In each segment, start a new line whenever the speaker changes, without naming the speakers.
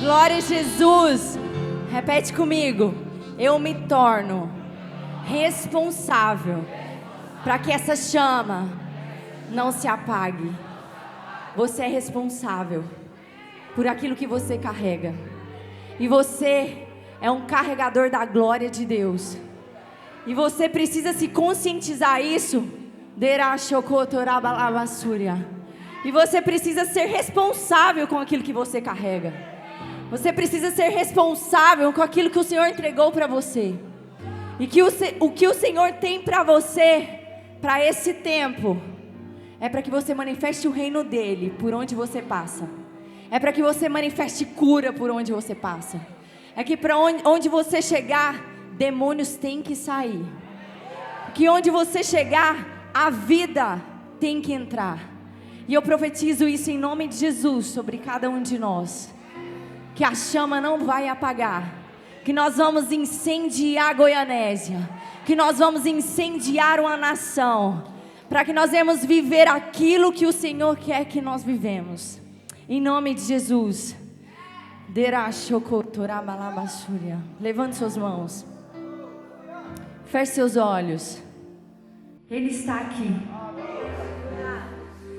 Glória a Jesus. Repete comigo. Eu me torno responsável para que essa chama não se apague. Você é responsável por aquilo que você carrega. E você é um carregador da glória de Deus. E você precisa se conscientizar isso. E você precisa ser responsável com aquilo que você carrega. Você precisa ser responsável com aquilo que o Senhor entregou para você. E que o que o Senhor tem para você, para esse tempo, é para que você manifeste o reino dele por onde você passa. É para que você manifeste cura por onde você passa. É que para onde você chegar, demônios têm que sair. Que onde você chegar, a vida tem que entrar. E eu profetizo isso em nome de Jesus sobre cada um de nós. Que a chama não vai apagar. Que nós vamos incendiar Goianésia. Que nós vamos incendiar uma nação. Para que nós venhamos viver aquilo que o Senhor quer que nós vivemos. Em nome de Jesus. Levante suas mãos. Feche seus olhos. Ele está aqui.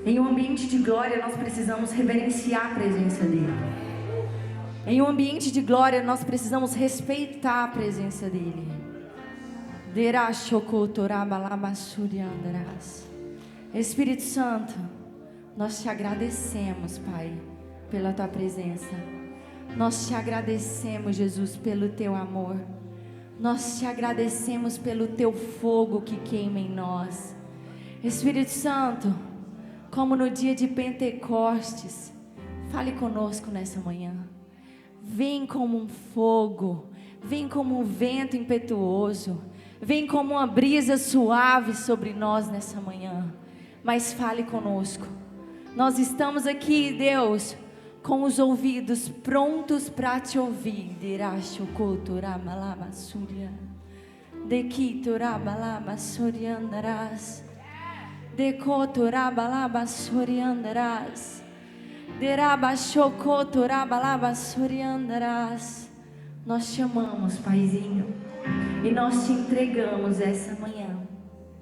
Em um ambiente de glória nós precisamos reverenciar a presença dele. Em um ambiente de glória nós precisamos respeitar a presença dele. Espírito Santo, nós te agradecemos, Pai, pela tua presença. Nós te agradecemos, Jesus, pelo teu amor. Nós te agradecemos pelo teu fogo que queima em nós. Espírito Santo, como no dia de Pentecostes, fale conosco nessa manhã. Vem como um fogo, vem como um vento impetuoso, vem como uma brisa suave sobre nós nessa manhã. Mas fale conosco. Nós estamos aqui, Deus, com os ouvidos prontos para te ouvir. Nós te amamos, Paizinho, e nós te entregamos essa manhã,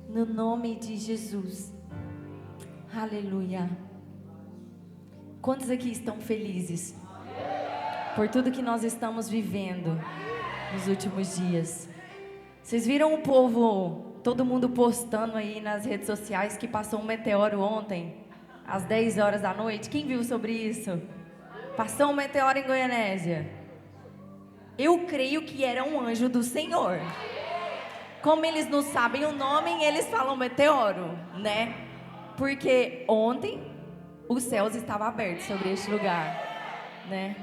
no nome de Jesus. Aleluia. Quantos aqui estão felizes por tudo que nós estamos vivendo nos últimos dias? Vocês viram o povo, todo mundo postando aí nas redes sociais que passou um meteoro ontem, às 10 horas da noite? Quem viu sobre isso? Passou um meteoro em Goianésia. Eu creio que era um anjo do Senhor. Como eles não sabem o nome, eles falam meteoro, né? Porque ontem os céus estavam abertos sobre este lugar, né?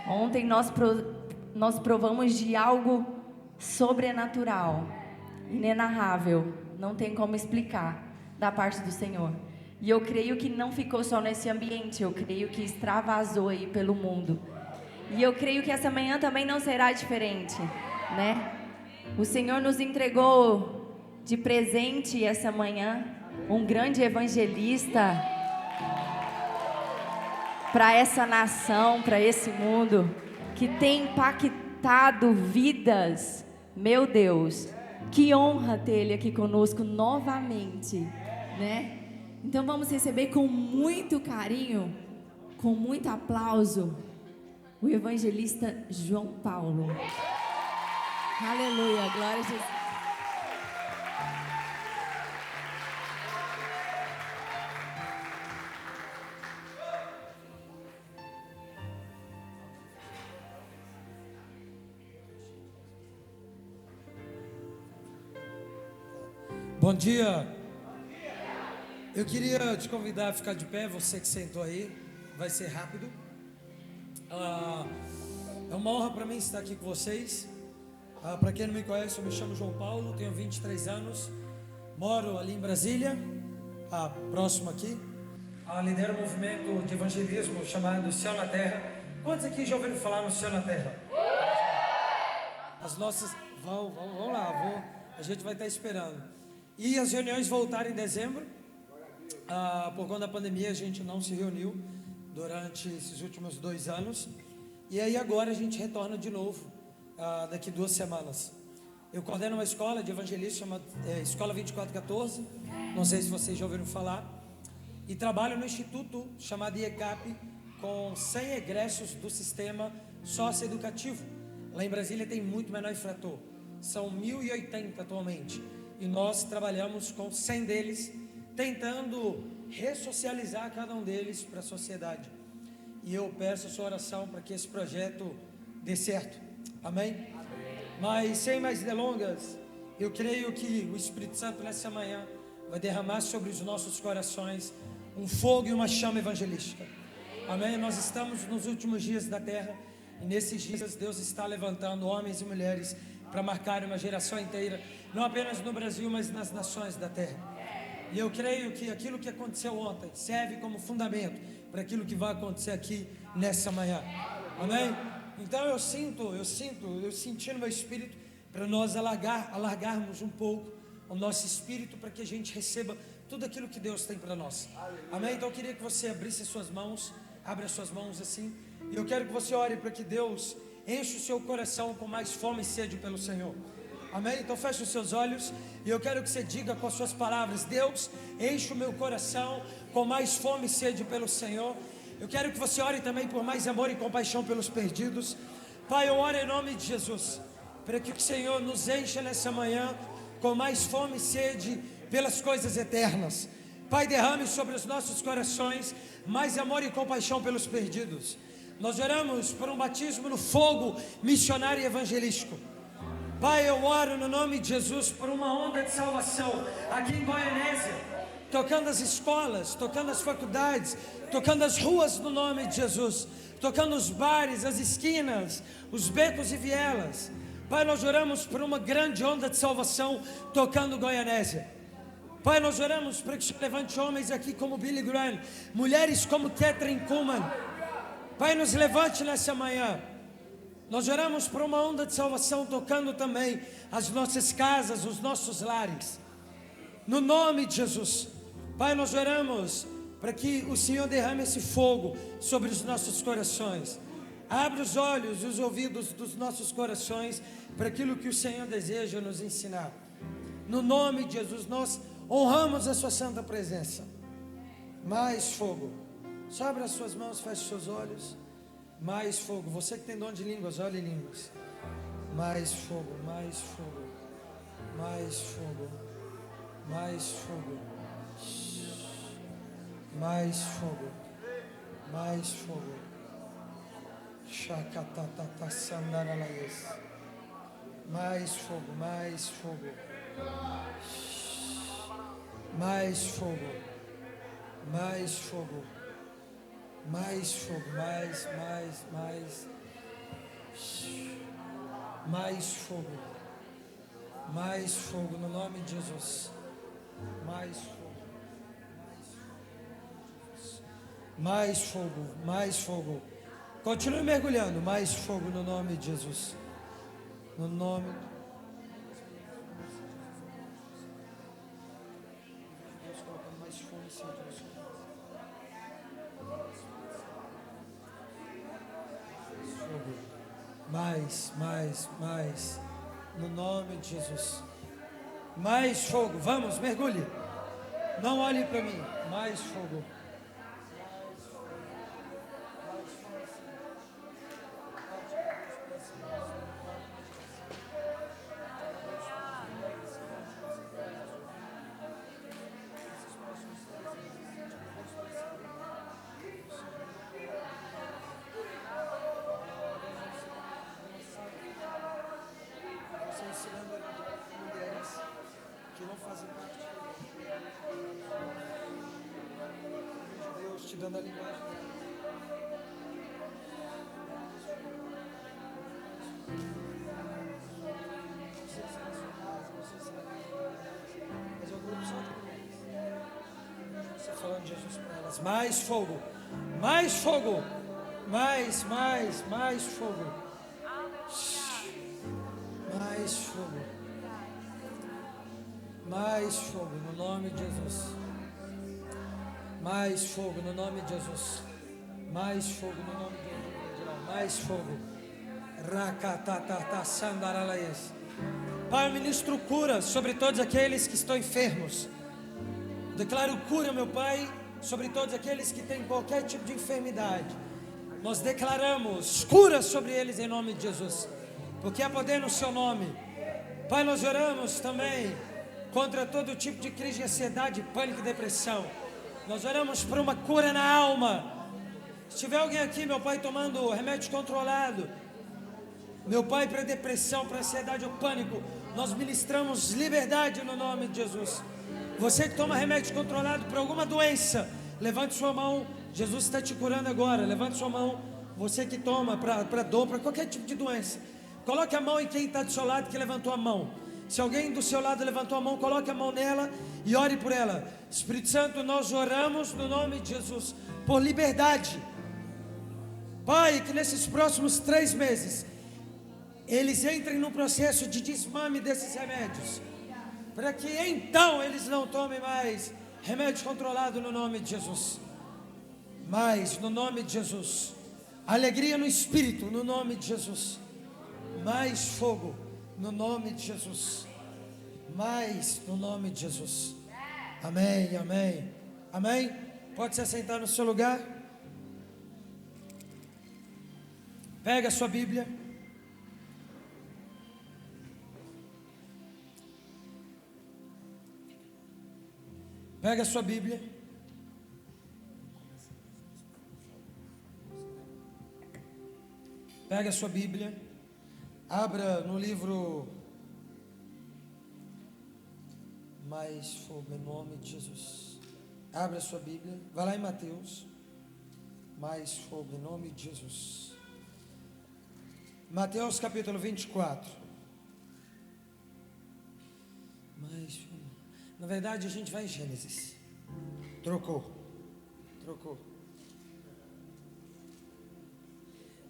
Ontem nós provamos de algo sobrenatural, inenarrável, não tem como explicar, da parte do Senhor. E eu creio que não ficou só nesse ambiente, eu creio que extravasou aí pelo mundo. E eu creio que essa manhã também não será diferente, né? O Senhor nos entregou de presente essa manhã um grande evangelista para essa nação, para esse mundo, que tem impactado vidas. Meu Deus, que honra ter ele aqui conosco novamente, né? Então vamos receber com muito carinho, com muito aplauso, o evangelista João Paulo. Aleluia, glória a Jesus.
Bom dia. Eu queria te convidar a ficar de pé, você que sentou aí, vai ser rápido. É uma honra para mim estar aqui com vocês. Para quem não me conhece, eu me chamo João Paulo, tenho 23 anos, moro ali em Brasília, próximo aqui. Lidero um movimento de evangelismo chamado Céu na Terra. Quantos aqui já ouviram falar no Céu na Terra? As nossas... Vão lá, a gente vai estar esperando. E as reuniões voltaram em dezembro. Por conta da pandemia a gente não se reuniu durante esses últimos 2 anos. E aí agora a gente retorna de novo, daqui 2 semanas. Eu coordeno uma escola de evangelismo chamada Escola 2414, não sei se vocês já ouviram falar, e trabalho no instituto chamado IECAP, com 100 egressos do sistema socioeducativo. Lá em Brasília tem muito menor infrator, são 1.080 atualmente, e nós trabalhamos com 100 deles, tentando ressocializar cada um deles para a sociedade. E eu peço a sua oração para que esse projeto dê certo, amém? Mas sem mais delongas, eu creio que o Espírito Santo nessa manhã vai derramar sobre os nossos corações um fogo e uma chama evangelística, amém? Nós estamos nos últimos dias da terra, e nesses dias Deus está levantando homens e mulheres para marcar uma geração inteira, não apenas no Brasil, mas nas nações da terra. E eu creio que aquilo que aconteceu ontem serve como fundamento para aquilo que vai acontecer aqui nessa manhã, amém? Então eu senti no meu espírito para nós alargarmos um pouco o nosso espírito, para que a gente receba tudo aquilo que Deus tem para nós, amém? Então eu queria que você abrisse as suas mãos, abra as suas mãos assim, e eu quero que você ore para que Deus enche o seu coração com mais fome e sede pelo Senhor, amém? Então feche os seus olhos, e eu quero que você diga com as suas palavras: Deus, enche o meu coração com mais fome e sede pelo Senhor. Eu quero que você ore também por mais amor e compaixão pelos perdidos. Pai, eu oro em nome de Jesus, para que o Senhor nos encha nessa manhã com mais fome e sede pelas coisas eternas. Pai, derrame sobre os nossos corações mais amor e compaixão pelos perdidos. Nós oramos por um batismo no fogo missionário e evangelístico. Pai, eu oro no nome de Jesus por uma onda de salvação aqui em Goianésia, tocando as escolas, tocando as faculdades, tocando as ruas no nome de Jesus, tocando os bares, as esquinas, os becos e vielas. Pai, nós oramos por uma grande onda de salvação tocando Goianésia. Pai, nós oramos para que se levante homens aqui como Billy Graham, mulheres como Catherine Kuhlman. Pai, nos levante nessa manhã. Nós oramos por uma onda de salvação tocando também as nossas casas, os nossos lares, no nome de Jesus. Pai, nós oramos para que o Senhor derrame esse fogo sobre os nossos corações. Abre os olhos e os ouvidos dos nossos corações para aquilo que o Senhor deseja nos ensinar. No nome de Jesus, nós honramos a sua santa presença. Mais fogo. Só abra as suas mãos, feche os seus olhos. Mais fogo. Você que tem dom de línguas, olhe em línguas. Mais fogo, mais fogo. Mais fogo. Mais fogo. Mais fogo. Mais fogo. Chacatata sandaralaes. Mais fogo, mais fogo. Mais fogo. Mais fogo. Mais fogo, mais. Mais fogo. Mais fogo no nome de Jesus. Mais fogo. Mais fogo, mais fogo. Continue mergulhando, mais fogo no nome de Jesus. No nome de Deus, colocando mais fome e sede no seu fogo. Mais. No nome de Jesus. Mais fogo, vamos, mergulhe. Não olhe para mim. Mais fogo. Dando a linguagem. Mas eu grupo só de você falando de Jesus para elas. Mais fogo, mais fogo, mais fogo, mais fogo, mais fogo no nome de Jesus. Mais fogo no nome de Jesus. Mais fogo no nome de Jesus. Mais fogo. Rakatatata sandaralaias. Pai, eu ministro cura sobre todos aqueles que estão enfermos. Declaro cura, meu Pai, sobre todos aqueles que têm qualquer tipo de enfermidade. Nós declaramos cura sobre eles em nome de Jesus, porque há poder no seu nome. Pai, nós oramos também contra todo tipo de crise de ansiedade, pânico e depressão. Nós oramos por uma cura na alma. Se tiver alguém aqui, meu Pai, tomando remédio controlado, meu Pai, para depressão, para ansiedade ou pânico, nós ministramos liberdade no nome de Jesus. Você que toma remédio controlado por alguma doença, levante sua mão. Jesus está te curando agora. Levante sua mão. Você que toma para dor, para qualquer tipo de doença, coloque a mão em quem está do seu lado que levantou a mão. Se alguém do seu lado levantou a mão, coloque a mão nela e ore por ela. Espírito Santo, nós oramos no nome de Jesus por liberdade. Pai, que nesses próximos 3 meses eles entrem no processo de desmame desses remédios, para que então eles não tomem mais remédio controlado no nome de Jesus. Mas no nome de Jesus, alegria no Espírito no nome de Jesus. Mais fogo no nome de Jesus. Mais no nome de Jesus. Amém, amém, amém. Pode se assentar no seu lugar. Pega a sua Bíblia. Pega a sua Bíblia. Pega a sua Bíblia. Abra no livro Mais fogo em nome de Jesus. Abra a sua Bíblia. Vai lá em Mateus. Mais fogo em nome de Jesus. Mateus capítulo 24. Mais fogo. Na verdade, a gente vai em Gênesis. Trocou.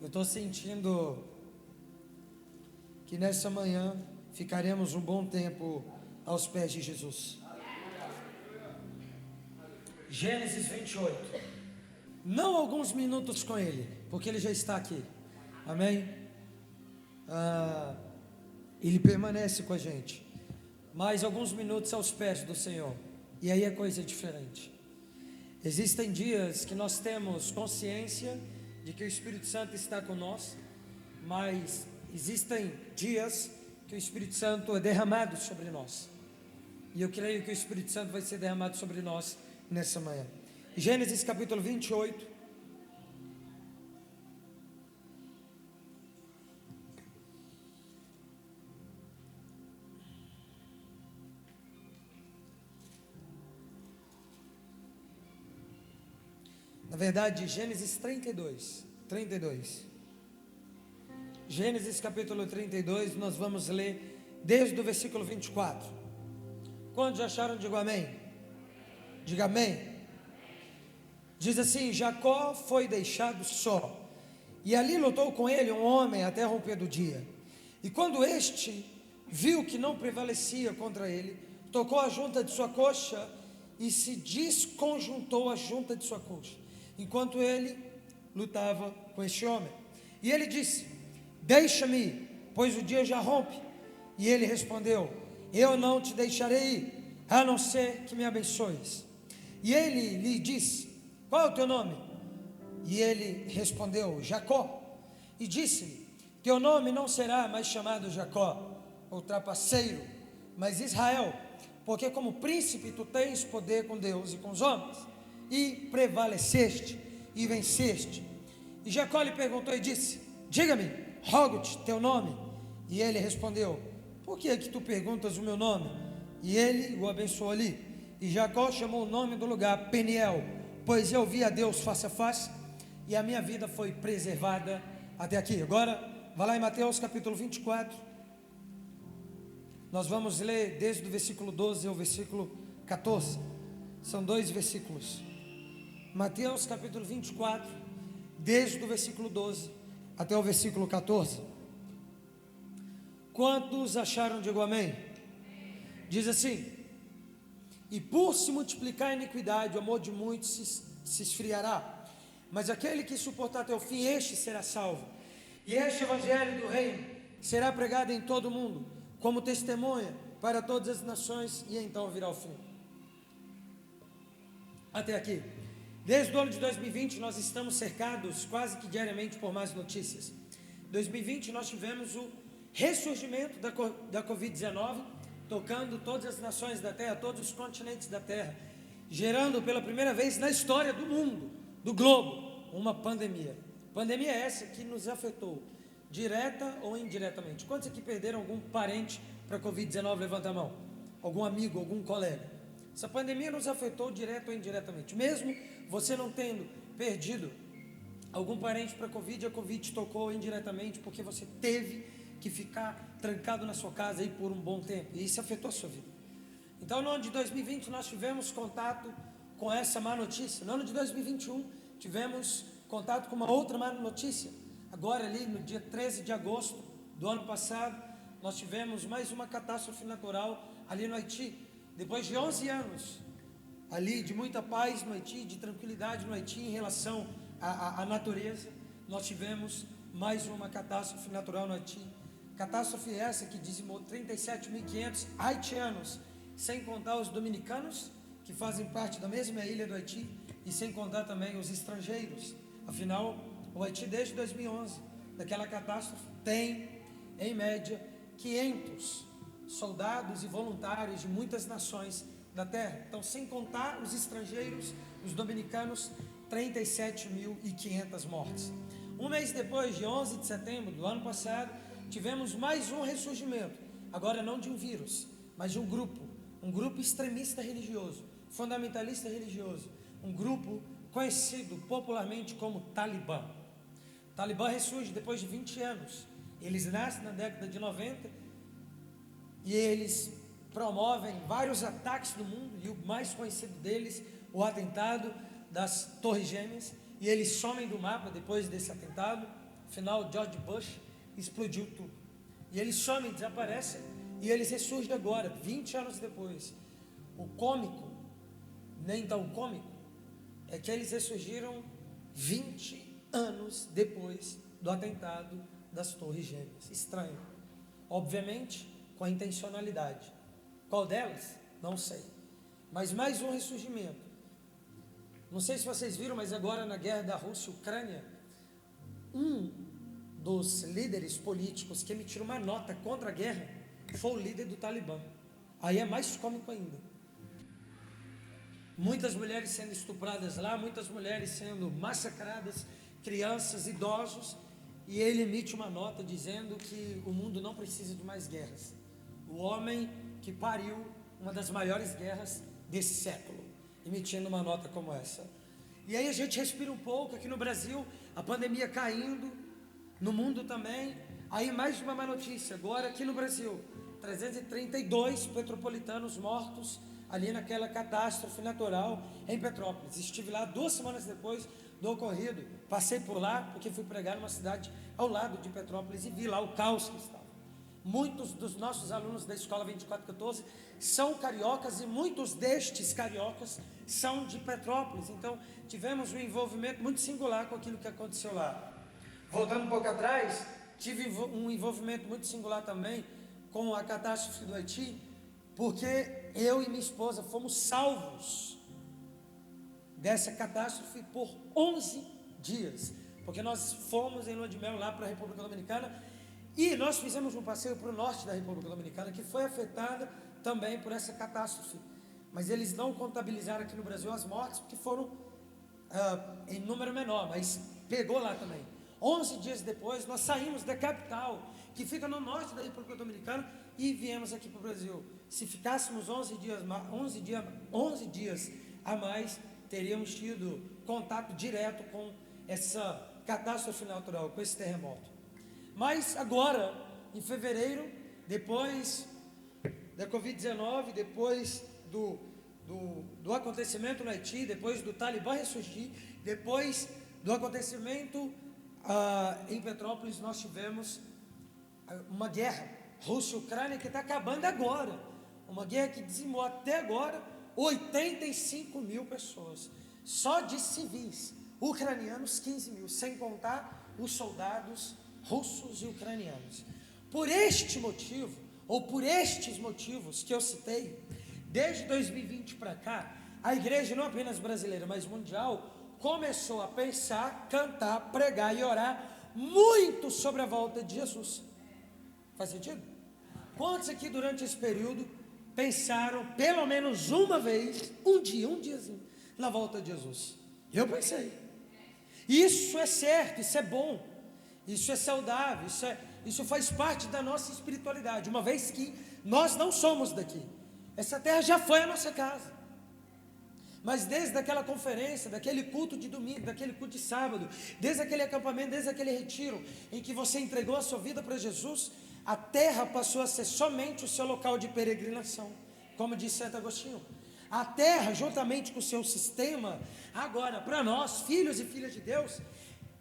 Eu estou sentindo que nessa manhã ficaremos um bom tempo aos pés de Jesus. Gênesis 28. Não alguns minutos com Ele, porque Ele já está aqui. Amém? Ele permanece com a gente. Mais alguns minutos aos pés do Senhor, e aí é coisa diferente. Existem dias que nós temos consciência de que o Espírito Santo está conosco, mas existem dias que o Espírito Santo é derramado sobre nós, e eu creio que o Espírito Santo vai ser derramado sobre nós nessa manhã. Gênesis capítulo 28. Na verdade, Gênesis 32. Gênesis capítulo 32, nós vamos ler desde o versículo 24. Quantos já acharam? Diga amém. Diga amém. Diz assim: Jacó foi deixado só, e ali lutou com ele um homem até romper do dia. E quando este viu que não prevalecia contra ele, tocou a junta de sua coxa e se desconjuntou a junta de sua coxa, enquanto ele lutava com este homem. E ele disse: deixa-me, pois o dia já rompe. E ele respondeu: eu não te deixarei ir, a não ser que me abençoes. E ele lhe disse: qual é o teu nome? E ele respondeu: Jacó. E disse-lhe: teu nome não será mais chamado Jacó, ou trapaceiro, mas Israel, porque como príncipe tu tens poder com Deus e com os homens, e prevaleceste e venceste. E Jacó lhe perguntou e disse: diga-me, rogo-te teu nome. E ele respondeu: por que é que tu perguntas o meu nome? E ele o abençoou ali. E Jacó chamou o nome do lugar Peniel, pois eu vi a Deus face a face, e a minha vida foi preservada até aqui. Agora, vai lá em Mateus capítulo 24. Nós vamos ler desde o versículo 12 ao versículo 14. São 2 versículos. Mateus capítulo 24, desde o versículo 12 até o versículo 14. Quantos acharam? Digo amém. Diz assim: e por se multiplicar a iniquidade, o amor de muitos se esfriará, mas aquele que suportar até o fim, este será salvo. E este evangelho do reino será pregado em todo o mundo, como testemunha para todas as nações, e então virá o fim. Até aqui. Desde o ano de 2020 nós estamos cercados quase que diariamente por más notícias. Em 2020 nós tivemos o ressurgimento da Covid-19, tocando todas as nações da Terra, todos os continentes da Terra, gerando pela primeira vez na história do mundo, do globo, uma pandemia. Pandemia essa que nos afetou, direta ou indiretamente. Quantos aqui perderam algum parente para a Covid-19? Levanta a mão. Algum amigo, algum colega. Essa pandemia nos afetou direto ou indiretamente. Mesmo você não tendo perdido algum parente para a Covid te tocou indiretamente porque você teve que ficar trancado na sua casa aí por um bom tempo. E isso afetou a sua vida. Então, no ano de 2020, nós tivemos contato com essa má notícia. No ano de 2021, tivemos contato com uma outra má notícia. Agora, ali no dia 13 de agosto do ano passado, nós tivemos mais uma catástrofe natural ali no Haiti. Depois de 11 anos ali de muita paz no Haiti, de tranquilidade no Haiti em relação à natureza, nós tivemos mais uma catástrofe natural no Haiti. Catástrofe essa que dizimou 37.500 haitianos, sem contar os dominicanos, que fazem parte da mesma ilha do Haiti, e sem contar também os estrangeiros. Afinal, o Haiti desde 2011, daquela catástrofe, tem, em média, 500 soldados e voluntários de muitas nações da terra. Então, sem contar os estrangeiros, os dominicanos, 37.500 mortes. Um mês depois, de 11 de setembro do ano passado, tivemos mais um ressurgimento, agora não de um vírus, mas de um grupo extremista religioso, fundamentalista religioso, um grupo conhecido popularmente como Talibã. O Talibã ressurge depois de 20 anos. Eles nascem na década de 90 e eles promovem vários ataques no mundo, e o mais conhecido deles, o atentado das Torres Gêmeas, e eles somem do mapa depois desse atentado. Afinal, George Bush explodiu tudo, e eles somem, desaparecem, e eles ressurgem agora, 20 anos depois. O cômico, nem tão cômico, é que eles ressurgiram 20 anos depois do atentado das Torres Gêmeas. Estranho, obviamente, com a intencionalidade. Qual delas? Não sei. Mas mais um ressurgimento. Não sei se vocês viram, mas agora na guerra da Rússia e Ucrânia, um dos líderes políticos que emitiram uma nota contra a guerra foi o líder do Talibã. Aí é mais cômico ainda. Muitas mulheres sendo estupradas lá, muitas mulheres sendo massacradas, crianças, idosos, e ele emite uma nota dizendo que o mundo não precisa de mais guerras. O homem que pariu uma das maiores guerras desse século, emitindo uma nota como essa. E aí a gente respira um pouco aqui no Brasil, a pandemia caindo, no mundo também. Aí mais uma má notícia, agora aqui no Brasil, 332 petropolitanos mortos ali naquela catástrofe natural em Petrópolis. Estive lá 2 semanas depois do ocorrido, passei por lá porque fui pregar numa cidade ao lado de Petrópolis e vi lá o caos que estava. Muitos dos nossos alunos da escola 2414 são cariocas, e muitos destes cariocas são de Petrópolis. Então tivemos um envolvimento muito singular com aquilo que aconteceu lá. Voltando um pouco atrás, tive um envolvimento muito singular também com a catástrofe do Haiti, porque eu e minha esposa fomos salvos dessa catástrofe por 11 dias, porque nós fomos em lua de mel lá para a República Dominicana, e nós fizemos um passeio para o norte da República Dominicana, que foi afetada também por essa catástrofe, mas eles não contabilizaram aqui no Brasil as mortes, porque foram em número menor, mas pegou lá também. 11 dias depois, nós saímos da capital, que fica no norte da República Dominicana, e viemos aqui para o Brasil. Se ficássemos 11 dias a mais, teríamos tido contato direto com essa catástrofe natural, com esse terremoto. Mas agora, em fevereiro, depois da Covid-19, depois do acontecimento no Haiti, depois do Talibã ressurgir, depois do acontecimento em Petrópolis, nós tivemos uma guerra Rússia-Ucrânia que está acabando agora, uma guerra que dizimou até agora 85 mil pessoas, só de civis, ucranianos 15 mil, sem contar os soldados russos e ucranianos. Por este motivo, ou por estes motivos que eu citei, desde 2020 para cá, a igreja não apenas brasileira, mas mundial, começou a pensar, cantar, pregar e orar muito sobre a volta de Jesus. Faz sentido? Quantos aqui durante esse período pensaram pelo menos uma vez, um diazinho, na volta de Jesus? Eu pensei. Isso é certo, isso é bom, isso é saudável, isso faz parte da nossa espiritualidade, uma vez que nós não somos daqui. Essa terra já foi a nossa casa. Mas desde aquela conferência, daquele culto de domingo, daquele culto de sábado, desde aquele acampamento, desde aquele retiro em que você entregou a sua vida para Jesus, a terra passou a ser somente o seu local de peregrinação, como disse Santo Agostinho. A terra, juntamente com o seu sistema, agora para nós, filhos e filhas de Deus,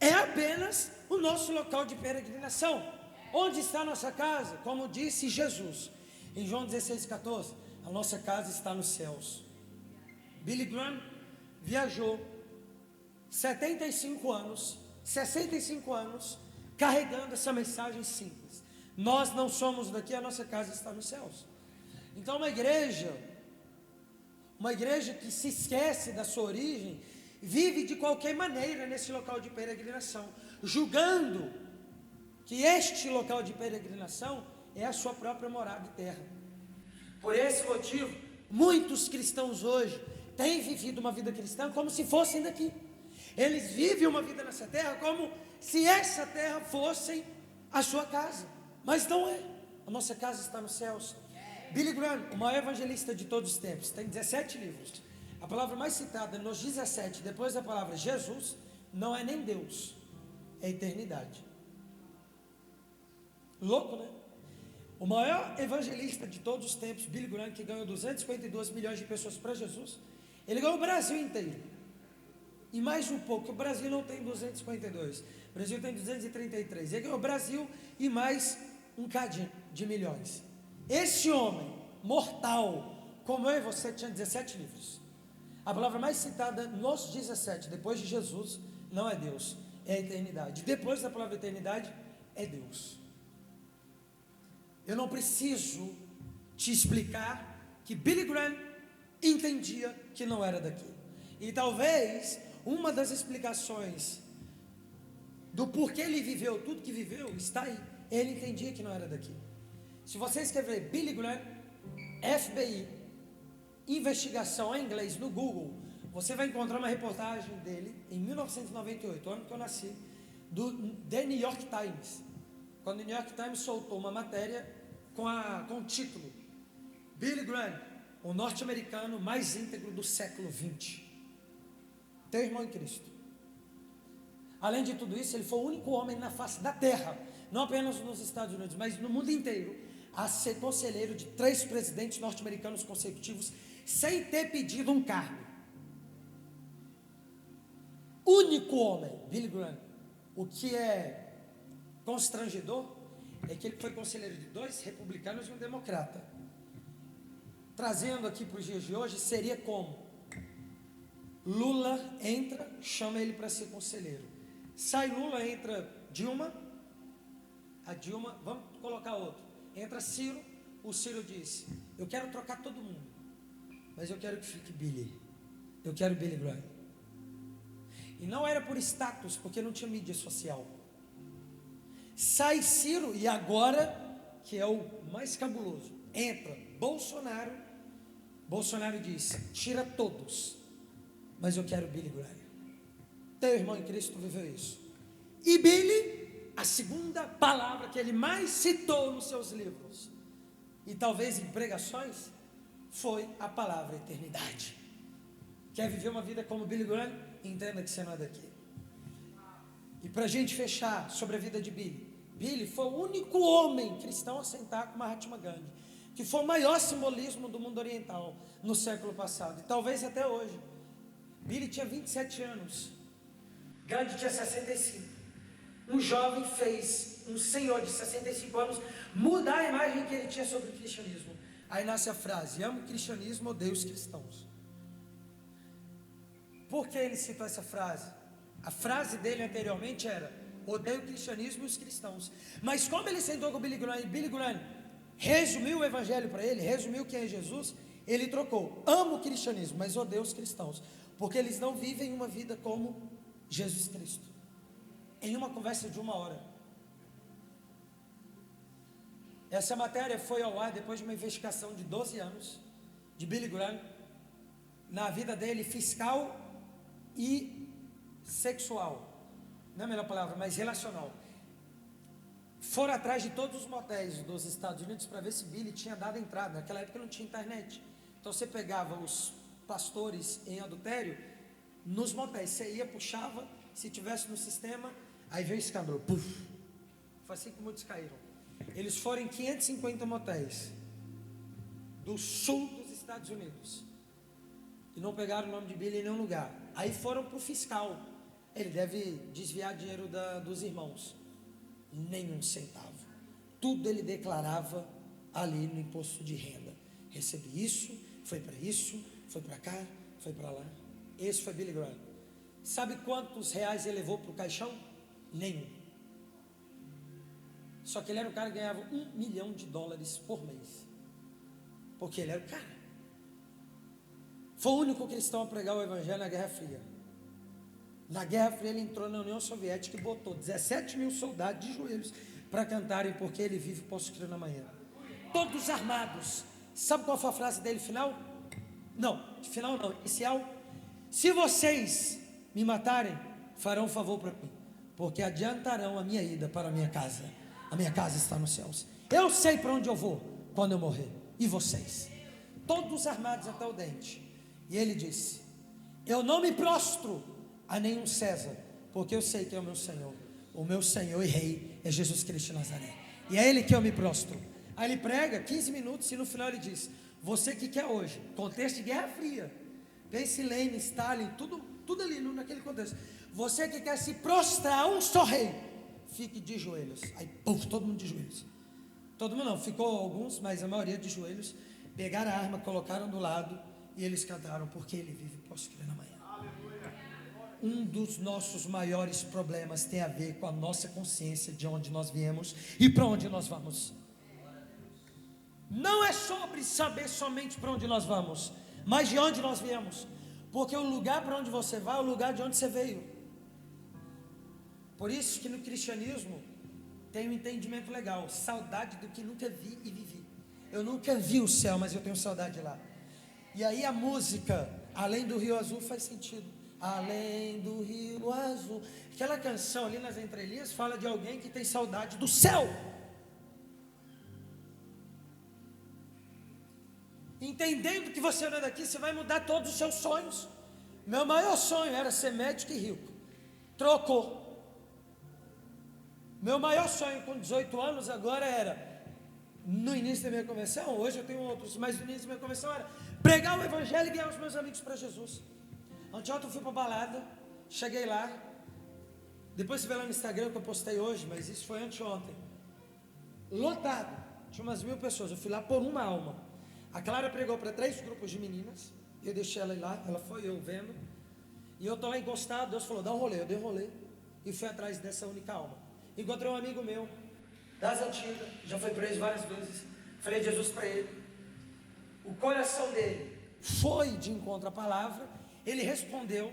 é apenas o nosso local de peregrinação. Onde está a nossa casa? Como disse Jesus em João 16,14, a nossa casa está nos céus. Billy Graham viajou 65 anos, carregando essa mensagem simples. Nós não somos daqui, a nossa casa está nos céus. Então uma igreja que se esquece da sua origem, vive de qualquer maneira nesse local de peregrinação, julgando que este local de peregrinação é a sua própria morada e terra. Por esse motivo, muitos cristãos hoje têm vivido uma vida cristã como se fossem daqui. Eles vivem uma vida nessa terra como se essa terra fosse a sua casa, mas não é. A nossa casa está nos céus. Billy Graham, o maior evangelista de todos os tempos, tem 17 livros. A palavra mais citada nos 17, depois da palavra Jesus, não é nem Deus, é eternidade. Louco, né? O maior evangelista de todos os tempos, Billy Graham, que ganhou 252 milhões de pessoas para Jesus, ele ganhou o Brasil inteiro. E mais um pouco, o Brasil não tem 252, o Brasil tem 233. Ele ganhou o Brasil e mais um cadinho de milhões. Esse homem, mortal, como eu e você, tinha 17 livros. A palavra mais citada nos 17, depois de Jesus, não é Deus, é a eternidade. Depois da palavra eternidade, é Deus. Eu não preciso te explicar que Billy Graham entendia que não era daqui. E talvez uma das explicações do porquê ele viveu tudo que viveu está aí. Ele entendia que não era daqui. Se você escrever Billy Graham, FBI, investigação em inglês no Google, você vai encontrar uma reportagem dele em 1998, ano que eu nasci, do The New York Times. Quando o New York Times soltou uma matéria com o título Billy Graham, o norte-americano mais íntegro do século XX. Teu irmão em Cristo. Além de tudo isso, ele foi o único homem na face da terra, não apenas nos Estados Unidos, mas no mundo inteiro, a ser conselheiro de 3 presidentes norte-americanos consecutivos, sem ter pedido um cargo. Único homem, Billy Graham. O que é constrangedor é que ele foi conselheiro de 2 republicanos e um democrata. Trazendo aqui para os dias de hoje, seria como Lula entra, chama ele para ser conselheiro. Sai Lula, entra Dilma, a Dilma, vamos colocar outro. Entra Ciro, o Ciro disse, eu quero trocar todo mundo, mas eu quero que fique Billy. Eu quero Billy Graham. E não era por status, porque não tinha mídia social. Sai Ciro, e agora, que é o mais cabuloso, entra Bolsonaro. Bolsonaro disse, tira todos, mas eu quero Billy Graham. Teu irmão em Cristo viveu isso. E Billy, a segunda palavra que ele mais citou nos seus livros, e talvez em pregações, foi a palavra eternidade. Quer viver uma vida como Billy Graham? Entenda que você não é daqui. E para a gente fechar sobre a vida de Billy, Billy foi o único homem cristão a sentar com Mahatma Gandhi, que foi o maior simbolismo do mundo oriental no século passado, e talvez até hoje. Billy tinha 27 anos, Gandhi tinha 65. Um jovem fez um senhor de 65 anos mudar a imagem que ele tinha sobre o cristianismo. Aí nasce a frase, amo o cristianismo, odeio os cristãos. Por que ele citou essa frase? A frase dele anteriormente era: odeio o cristianismo e os cristãos. Mas como ele sentou com o Billy Graham, e Billy Graham resumiu o evangelho para ele, resumiu quem é Jesus, ele trocou: amo o cristianismo, mas odeio os cristãos, porque eles não vivem uma vida como Jesus Cristo. Em uma conversa de 1 hora. Essa matéria foi ao ar depois de uma investigação de 12 anos de Billy Graham na vida dele, fiscal e sexual. Não é a melhor palavra, mas relacional. Foram atrás de todos os motéis dos Estados Unidos para ver se Billy tinha dado entrada. Naquela época não tinha internet. Então você pegava os pastores em adultério nos motéis. Você ia, puxava, se tivesse no sistema, aí veio o escândalo. Puf. Foi assim que muitos caíram. Eles foram em 550 motéis do sul dos Estados Unidos e não pegaram o nome de Billy em nenhum lugar. Aí foram para o fiscal. Ele deve desviar dinheiro dos irmãos. Nenhum centavo. Tudo ele declarava ali no imposto de renda. Recebi isso, foi para cá, foi para lá. Esse foi Billy Graham. Sabe quantos reais ele levou para o caixão? Nenhum. Só que ele era o cara que ganhava $1 milhão por mês. Porque ele era o cara. Foi o único cristão a pregar o evangelho na Guerra Fria. Na Guerra Fria ele entrou na União Soviética e botou 17 mil soldados de joelhos para cantarem porque ele vive, posso crer na manhã. Todos armados. Sabe qual foi a frase dele final? Não, final não, inicial. Se vocês me matarem, farão um favor para mim, porque adiantarão a minha ida para a minha casa. A minha casa está nos céus. Eu sei para onde eu vou quando eu morrer. E vocês? Todos armados até o dente. E ele disse: eu não me prostro a nenhum César, porque eu sei que é o meu Senhor. O meu Senhor e Rei é Jesus Cristo de Nazaré. E é Ele que eu me prostro. Aí ele prega 15 minutos e no final ele diz: você que quer hoje, contexto de Guerra Fria, Pensilvânia, Stalin, tudo ali naquele contexto. Você que quer se prostrar a um só rei, fique de joelhos. Aí, puf, todo mundo de joelhos. Todo mundo não, ficou alguns, mas a maioria de joelhos. Pegaram a arma, colocaram do lado e eles cantaram: porque Ele vive, posso crer na manhã. Um dos nossos maiores problemas tem a ver com a nossa consciência de onde nós viemos e para onde nós vamos. Não é sobre saber somente para onde nós vamos, mas de onde nós viemos. Porque o lugar para onde você vai é o lugar de onde você veio. Por isso que no cristianismo tem um entendimento legal: saudade do que nunca vi e vivi. Eu nunca vi o céu, mas eu tenho saudade de lá. E aí a música Além do Rio Azul faz sentido. Além do Rio Azul. Aquela canção ali nas entrelinhas fala de alguém que tem saudade do céu. Entendendo que você não é daqui, você vai mudar todos os seus sonhos. Meu maior sonho era ser médico e rico. Trocou. Meu maior sonho com 18 anos agora era, no início da minha conversão, hoje eu tenho outros, mas no início da minha conversão era pregar o evangelho e ganhar os meus amigos para Jesus. Anteontem eu fui para a balada, cheguei lá, depois você vê lá no Instagram que eu postei hoje, mas isso foi anteontem, lotado, tinha umas 1000 pessoas, eu fui lá por uma alma. A Clara pregou para 3 grupos de meninas, eu deixei ela ir lá, ela foi, eu vendo, e eu estou lá encostado, Deus falou: dá um rolê, eu dei um rolê, e fui atrás dessa única alma. Encontrei um amigo meu, das antigas, já foi preso várias vezes, falei de Jesus para ele, o coração dele foi de encontro à palavra, ele respondeu,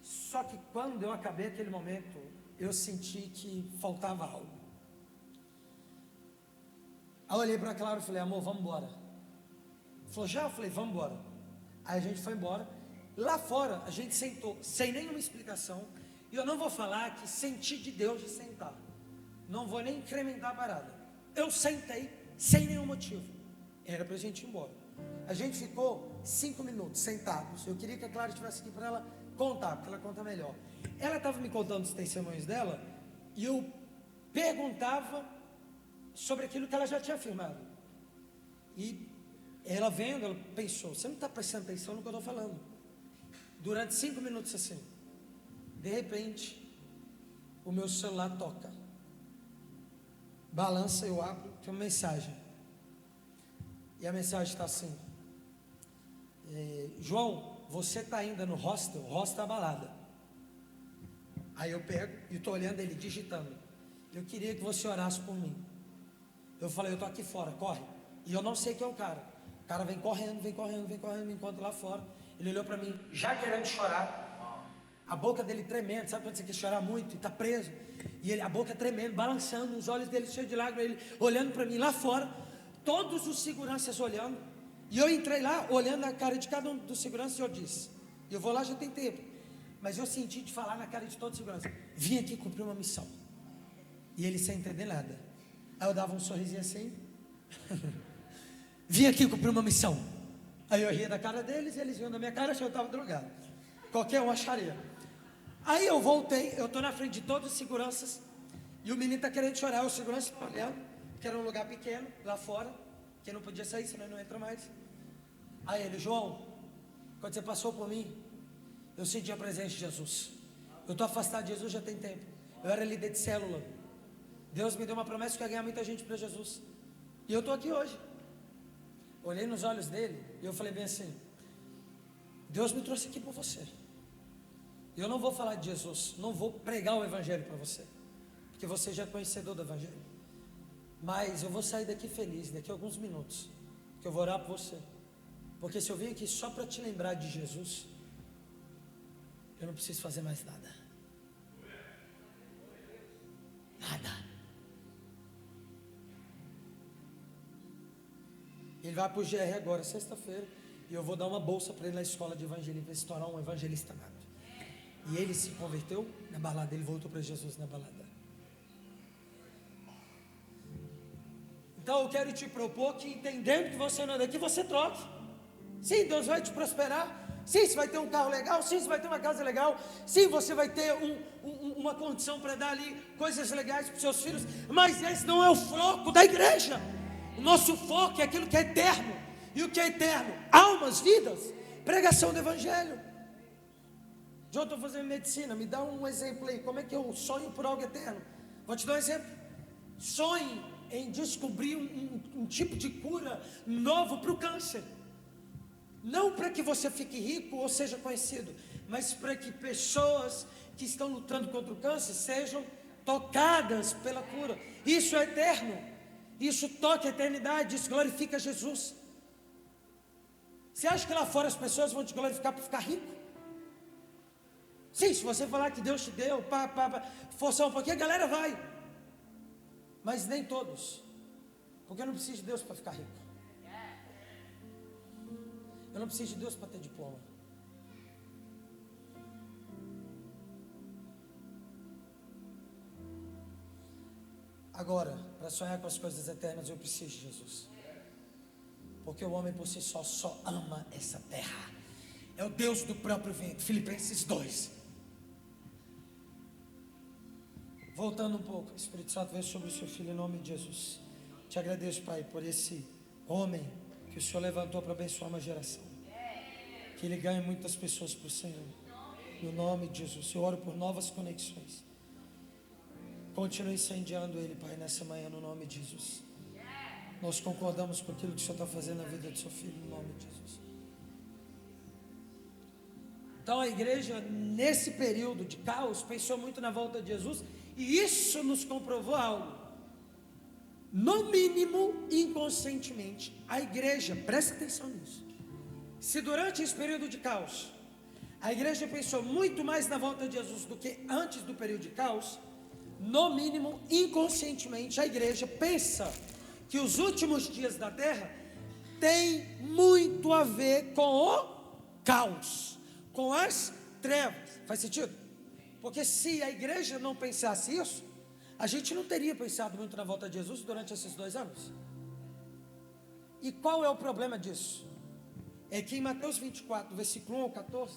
só que quando eu acabei aquele momento, eu senti que faltava algo. Aí eu olhei para Clara e falei: amor, vamos embora. Ele falou: já? Eu falei: vamos embora. Aí a gente foi embora, lá fora a gente sentou, sem nenhuma explicação. E eu não vou falar que senti de Deus de sentar, não vou nem incrementar a parada. Eu sentei sem nenhum motivo, era para a gente ir embora. A gente ficou 5 minutos sentados. Eu queria que a Clara estivesse aqui para ela contar, porque ela conta melhor. Ela estava me contando os testemunhos dela, e eu perguntava sobre aquilo que ela já tinha afirmado. E ela vendo, ela pensou: você não está prestando atenção no que eu estou falando. Durante 5 minutos assim, de repente, o meu celular toca, balança, eu abro, tem uma mensagem, e a mensagem está assim: João, você está ainda no hostel? Hostel é a balada. Aí eu pego e estou olhando ele digitando. Eu queria que você orasse por mim. Eu falei, eu estou aqui fora, corre. E eu não sei quem é o cara. O cara vem correndo, me encontra lá fora. Ele olhou para mim, já querendo chorar. A boca dele tremendo, sabe quando você quer chorar muito e está preso? E ele, a boca tremendo, balançando, os olhos dele cheios de lágrimas, ele olhando para mim lá fora. Todos os seguranças olhando. E eu entrei lá, olhando a cara de cada um dos seguranças, e eu disse, eu vou lá já tem tempo. Mas eu senti de falar na cara de todos os seguranças, vim aqui cumprir uma missão. E ele sem entender nada. Aí eu dava um sorrisinho assim. Vim aqui cumprir uma missão. Aí eu ria da cara deles, eles riam da minha cara, achavam que eu estava drogado. Qualquer um acharia. Aí eu voltei, eu estou na frente de todos os seguranças. E o menino está querendo chorar, o segurança está olhando, que era um lugar pequeno, lá fora, que não podia sair, senão não entra mais. Aí ele, João, quando você passou por mim, eu senti a presença de Jesus. Eu estou afastado de Jesus já tem tempo. Eu era líder de célula. Deus me deu uma promessa que ia ganhar muita gente para Jesus. E eu estou aqui hoje. Olhei nos olhos dele e eu falei bem assim, Deus me trouxe aqui por você. Eu não vou falar de Jesus, não vou pregar o Evangelho para você, porque você já é conhecedor do Evangelho. Mas eu vou sair daqui feliz, daqui a alguns minutos, que eu vou orar por você. Porque se eu vim aqui só para te lembrar de Jesus, eu não preciso fazer mais nada. Nada. Ele vai para o GR agora, sexta-feira, e eu vou dar uma bolsa para ele na escola de evangelismo, para se tornar um evangelista nato. E ele se converteu na balada, ele voltou para Jesus na balada. Então eu quero te propor que, entendendo que você não é daqui, você troque. Sim, Deus vai te prosperar. Sim, você vai ter um carro legal. Sim, você vai ter uma casa legal. Sim, você vai ter uma condição para dar ali coisas legais para os seus filhos. Mas esse não é o foco da igreja. O nosso foco é aquilo que é eterno. E o que é eterno? Almas, vidas, pregação do Evangelho. João, estou fazendo medicina, me dá um exemplo aí. Como é que eu sonho por algo eterno? Vou te dar um exemplo. Sonhe em descobrir um tipo de cura novo para o câncer. Não para que você fique rico ou seja conhecido, mas para que pessoas que estão lutando contra o câncer sejam tocadas pela cura. Isso é eterno. Isso toca a eternidade, isso glorifica Jesus. Você acha que lá fora as pessoas vão te glorificar para ficar rico? Sim, se você falar que Deus te deu, forçar um pouquinho, a galera vai. Mas nem todos. Porque eu não preciso de Deus para ficar rico. Eu não preciso de Deus para ter diploma. Agora, para sonhar com as coisas eternas, eu preciso de Jesus. Porque o homem por si só ama essa terra. É o Deus do próprio vento. Filipenses 2. Voltando um pouco, o Espírito Santo veio sobre o seu filho em nome de Jesus. Te agradeço, Pai, por esse homem que o Senhor levantou para abençoar uma geração. Que ele ganhe muitas pessoas para o Senhor. No nome de Jesus. Eu oro por novas conexões. Continue incendiando ele, Pai, nessa manhã, no nome de Jesus. Nós concordamos com aquilo que o Senhor está fazendo na vida do seu filho, no nome de Jesus. Então a igreja, nesse período de caos, pensou muito na volta de Jesus. E isso nos comprovou algo. No mínimo, inconscientemente, a igreja, presta atenção nisso. Se durante esse período de caos, a igreja pensou muito mais na volta de Jesus do que antes do período de caos, no mínimo, inconscientemente, a igreja pensa que os últimos dias da terra têm muito a ver com o caos, com as trevas. Faz sentido? Porque se a igreja não pensasse isso, a gente não teria pensado muito na volta de Jesus durante esses 2 anos. E qual é o problema disso? É que em Mateus 24, versículo 1 ao 14,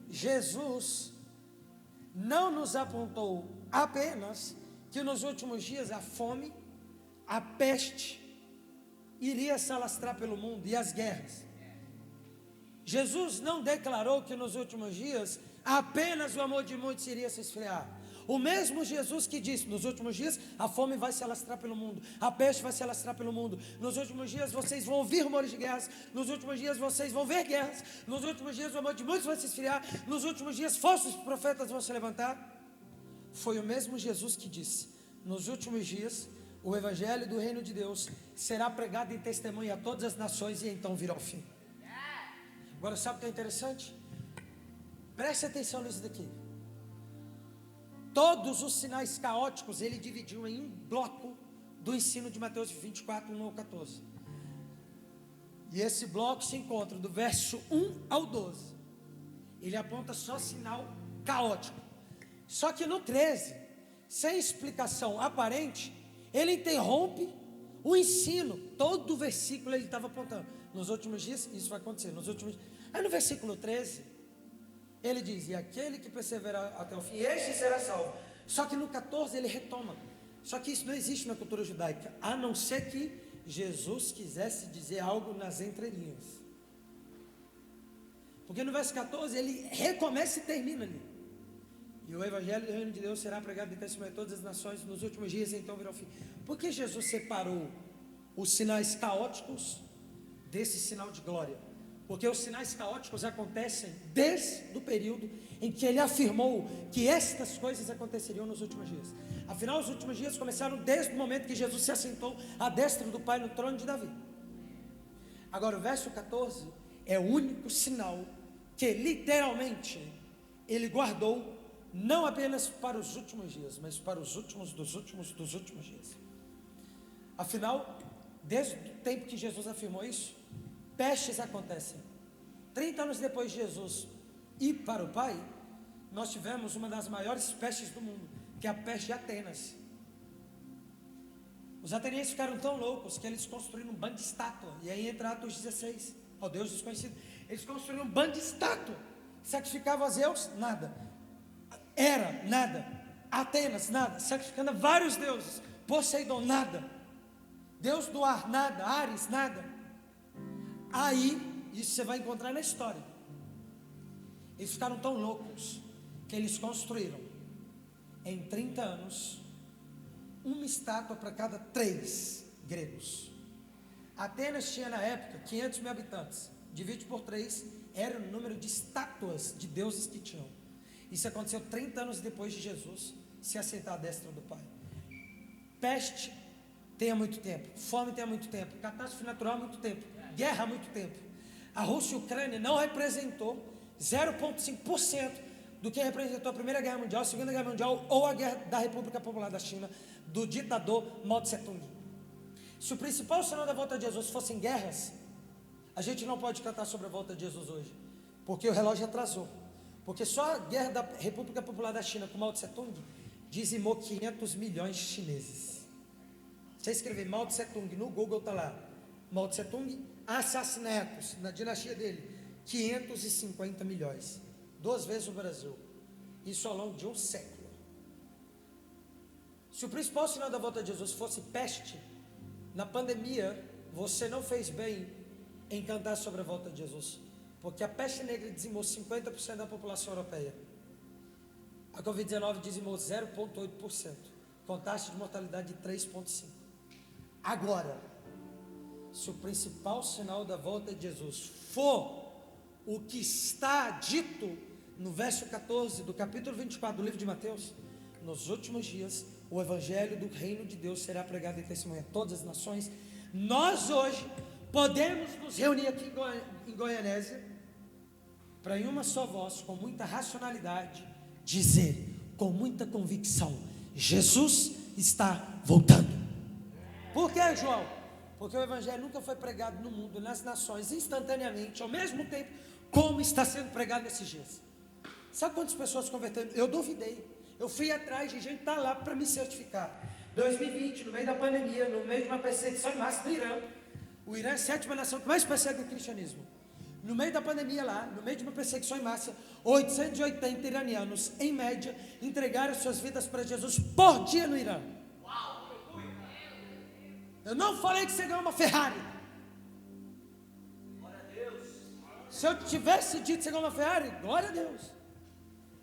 Jesus não nos apontou apenas que nos últimos dias a fome, a peste iria se alastrar pelo mundo e as guerras. Jesus não declarou que nos últimos dias apenas o amor de muitos iria se esfriar, O mesmo Jesus que disse: nos últimos dias a fome vai se alastrar pelo mundo, a peste vai se alastrar pelo mundo, nos últimos dias vocês vão ouvir rumores de guerras, nos últimos dias vocês vão ver guerras, nos últimos dias o amor de muitos vai se esfriar, nos últimos dias falsos profetas vão se levantar. Foi o mesmo Jesus que disse: nos últimos dias o evangelho do reino de Deus será pregado em testemunho a todas as nações, e então virá o fim. Agora, sabe o que é interessante? Preste atenção nisso daqui. Todos os sinais caóticos ele dividiu em um bloco do ensino de Mateus 24, 1 ao 14. E esse bloco se encontra do verso 1 ao 12. Ele aponta só sinal caótico. Só que no 13, sem explicação aparente, ele interrompe o ensino. Todo o versículo ele estava apontando: nos últimos dias isso vai acontecer, nos últimos dias. Aí no versículo 13, ele diz: e aquele que perseverar até o fim, este será salvo. Só que no 14 ele retoma. Só que isso não existe na cultura judaica, a não ser que Jesus quisesse dizer algo nas entrelinhas. Porque no verso 14 ele recomeça e termina ali: e o evangelho do reino de Deus será pregado em testemunho a todas as nações nos últimos dias, e então virá o fim. Por que Jesus separou os sinais caóticos desse sinal de glória? Porque os sinais caóticos acontecem desde o período em que ele afirmou que estas coisas aconteceriam nos últimos dias. Afinal, os últimos dias começaram desde o momento que Jesus se assentou à destra do Pai no trono de Davi. Agora, o verso 14 é o único sinal que literalmente ele guardou, não apenas para os últimos dias, mas para os últimos dos últimos dos últimos dias. Afinal, desde o tempo que Jesus afirmou isso, pestes acontecem. 30 anos depois de Jesus ir para o Pai, nós tivemos uma das maiores pestes do mundo, que é a peste de Atenas. Os atenienses ficaram tão loucos que eles construíram um bando de estátua. E aí entra Atos 16, ao Deus desconhecido. Eles construíram um bando de estátua. Sacrificavam a Zeus, nada. Hera, nada. Atenas, nada. Sacrificando a vários deuses. Poseidon, nada. Deus do ar, nada. Ares, nada. Aí, isso você vai encontrar na história. Eles ficaram tão loucos que eles construíram, em 30 anos, uma estátua para cada 3 gregos. Atenas tinha na época 500 mil habitantes. Divide por 3, era o número de estátuas de deuses que tinham. Isso aconteceu 30 anos depois de Jesus se assentar à destra do Pai. Peste tem há muito tempo, fome tem há muito tempo, catástrofe natural há muito tempo, guerra há muito tempo. A Rússia e a Ucrânia não representou 0,5% do que representou a Primeira Guerra Mundial, a Segunda Guerra Mundial ou a Guerra da República Popular da China, do ditador Mao Tse Tung. Se o principal sinal da volta de Jesus fossem guerras, a gente não pode cantar sobre a volta de Jesus hoje, porque o relógio atrasou. Porque só a Guerra da República Popular da China com Mao Tse Tung dizimou 500 milhões de chineses. Você escrever Mao Tse Tung no Google, está lá: Mao Tse Tung, assassinatos na dinastia dele, 550 milhões, 2 vezes o Brasil, isso ao longo de um século. Se o principal sinal da volta de Jesus fosse peste, na pandemia você não fez bem em cantar sobre a volta de Jesus, porque a peste negra dizimou 50% da população europeia, a Covid-19 dizimou 0,8%, com taxa de mortalidade de 3,5%. Agora, se o principal sinal da volta de Jesus for o que está dito no verso 14 do capítulo 24 do livro de Mateus, nos últimos dias o evangelho do reino de Deus será pregado em testemunho a todas as nações. Nós hoje podemos nos reunir aqui em Goianésia para em uma só voz, com muita racionalidade, dizer com muita convicção: Jesus está voltando. Por que, João? Porque o evangelho nunca foi pregado no mundo, nas nações, instantaneamente, ao mesmo tempo, como está sendo pregado nesses dias. Sabe quantas pessoas se converteram? Eu duvidei. Eu fui atrás de gente que está lá para me certificar. 2020, no meio da pandemia, no meio de uma perseguição em massa no Irã. O Irã é a 7ª nação que mais persegue o cristianismo. No meio da pandemia lá, no meio de uma perseguição em massa, 880 iranianos, em média, entregaram suas vidas para Jesus por dia no Irã. Eu não falei que você ganhou uma Ferrari. Glória a Deus. Se eu tivesse dito que você ganhou uma Ferrari, glória a Deus.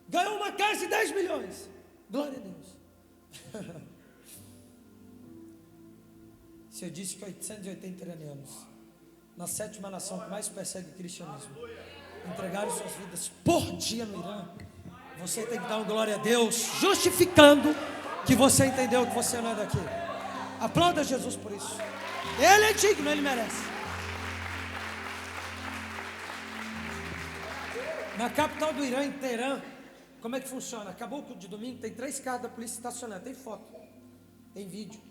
Ganhou uma casa de 10 milhões. Glória a Deus. Se eu disse que 880 iranianos, na 7ª nação que mais persegue o cristianismo, entregaram suas vidas por dia no Irã, você tem que dar uma glória a Deus, justificando que você entendeu que você não é daqui. Aplauda Jesus por isso. Ele é digno, ele merece. Na capital do Irã, em Teherã, como é que funciona? Acabou o culto de domingo, tem 3 carros da polícia estacionados, tem foto, tem vídeo.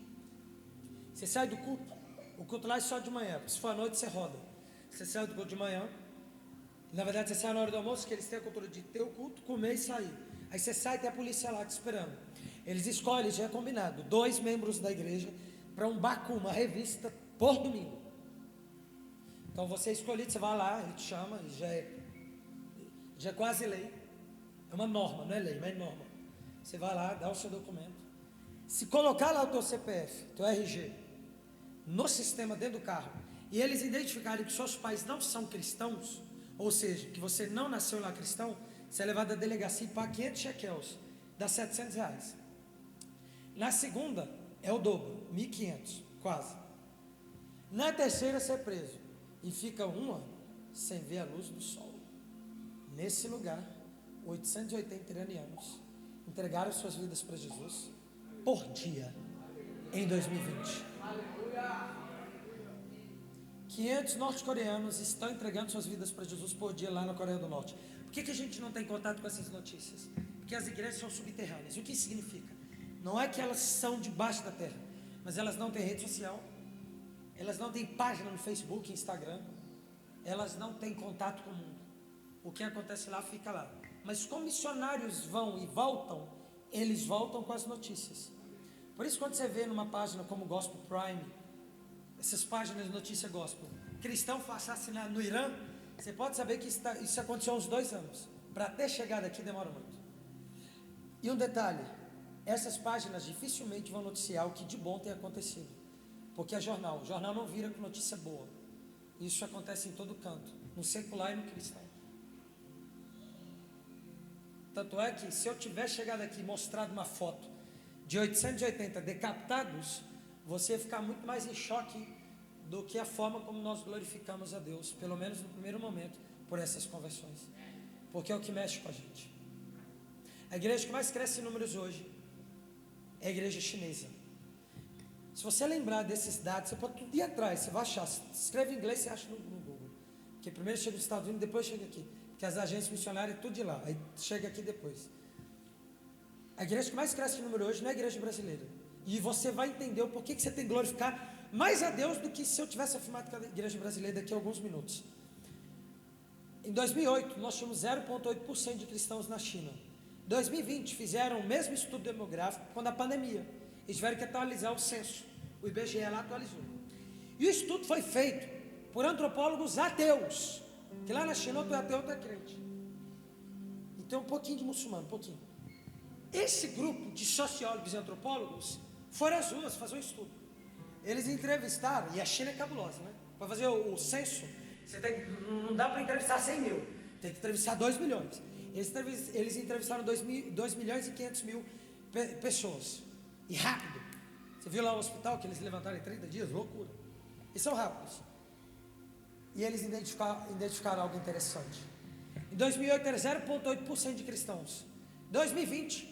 Você sai do culto, o culto lá é só de manhã, se for à noite você roda. Você sai do culto de manhã, na verdade você sai na hora do almoço, que eles têm a cultura de ter o culto, comer e sair. Aí você sai e tem a polícia lá te esperando. Eles escolhem, já é combinado, 2 membros da igreja para um Baku, uma revista por domingo. Então você é escolhido, você vai lá, ele te chama, já é quase lei. É uma norma, não é lei, mas é norma. Você vai lá, dá o seu documento. Se colocar lá o teu CPF, teu RG, no sistema dentro do carro, e eles identificarem que seus pais não são cristãos, ou seja, que você não nasceu lá cristão, você é levado à delegacia e paga 500 shekels, dá R$700. Na segunda, é o dobro, 1.500, quase. Na terceira, você é preso e fica 1 ano sem ver a luz do sol. Nesse lugar, 880 iranianos entregaram suas vidas para Jesus por dia em 2020. 500 norte-coreanos estão entregando suas vidas para Jesus por dia lá na Coreia do Norte. Por que a gente não tem contato com essas notícias? Porque as igrejas são subterrâneas. O que isso significa? Não é que elas são debaixo da terra, mas elas não têm rede social, elas não têm página no Facebook, Instagram, elas não têm contato com o mundo. O que acontece lá fica lá. Mas como missionários vão e voltam, eles voltam com as notícias. Por isso, quando você vê numa página como Gospel Prime, essas páginas de notícia gospel, cristão foi assassinado no Irã, você pode saber que isso aconteceu há uns 2 anos. Para até chegar daqui demora muito. E um detalhe, essas páginas dificilmente vão noticiar o que de bom tem acontecido. Porque é jornal, o jornal não vira com notícia boa. Isso acontece em todo canto, no secular e no cristão. Tanto é que se eu tiver chegado aqui e mostrado uma foto de 880 decapitados, você ia ficar muito mais em choque do que a forma como nós glorificamos a Deus, pelo menos no primeiro momento, por essas conversões. Porque é o que mexe com a gente. A igreja que mais cresce em números hoje é a igreja chinesa. Se você lembrar desses dados, você pode tudo ir atrás, você vai achar. Se escreve em inglês, você acha no Google. Porque primeiro chega nos Estados Unidos, depois chega aqui. Porque as agências missionárias, tudo de lá. Aí chega aqui depois. A igreja que mais cresce em número hoje não é a igreja brasileira. E você vai entender o porquê que você tem que glorificar mais a Deus do que se eu tivesse afirmado que a igreja brasileira daqui a alguns minutos. Em 2008, nós tínhamos 0,8% de cristãos na China. Em 2020, fizeram o mesmo estudo demográfico quando a pandemia. Eles tiveram que atualizar o censo. O IBGE lá atualizou. E o estudo foi feito por antropólogos ateus. Que lá na China, outro é ateu, outro é crente. E tem um pouquinho de muçulmano, um pouquinho. Esse grupo de sociólogos e antropólogos foram às ruas fazer um estudo. Eles entrevistaram, e a China é cabulosa, né? Para fazer o censo, não dá para entrevistar 100 mil, tem que entrevistar 2 milhões. Eles entrevistaram 2 milhões e 500 mil pessoas. E rápido. Você viu lá o hospital que eles levantaram em 30 dias? Loucura. E são rápidos. E eles identificaram algo interessante. Em 2008 era 0,8% de cristãos. Em 2020,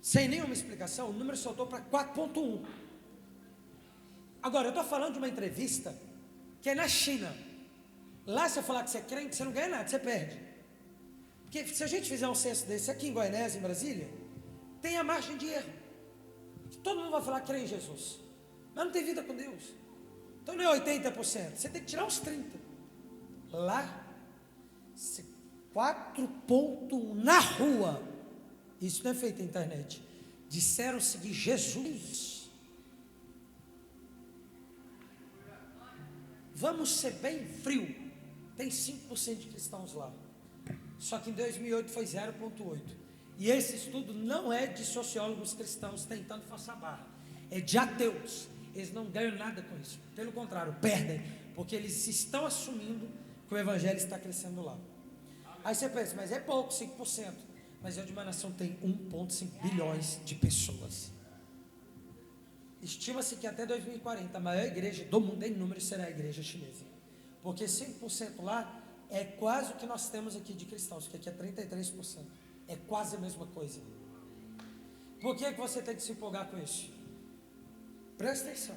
sem nenhuma explicação, o número soltou para 4,1%. Agora, eu estou falando de uma entrevista que é na China. Lá, se eu falar que você é crente, você não ganha nada, você perde. Porque se a gente fizer um censo desse aqui em Goiânia, em Brasília, tem a margem de erro. Todo mundo vai falar que crê em Jesus, mas não tem vida com Deus. Então não é 80%, você tem que tirar uns 30%. Lá, 4,1% na rua, isso não é feito na internet, disseram seguir Jesus. Vamos ser bem frio, tem 5% de cristãos lá, só que em 2008 foi 0,8%. E esse estudo não é de sociólogos cristãos tentando forçar a barra, é de ateus. Eles não ganham nada com isso, pelo contrário, perdem, porque eles estão assumindo que o evangelho está crescendo lá. Aí você pensa, mas é pouco, 5%. Mas é de uma nação que tem 1,5 bilhões de pessoas. Estima-se que até 2040 a maior igreja do mundo em número será a igreja chinesa. Porque 5% lá é quase o que nós temos aqui de cristãos, que aqui é 33%. É quase a mesma coisa. Por que você tem que se empolgar com isso? Presta atenção.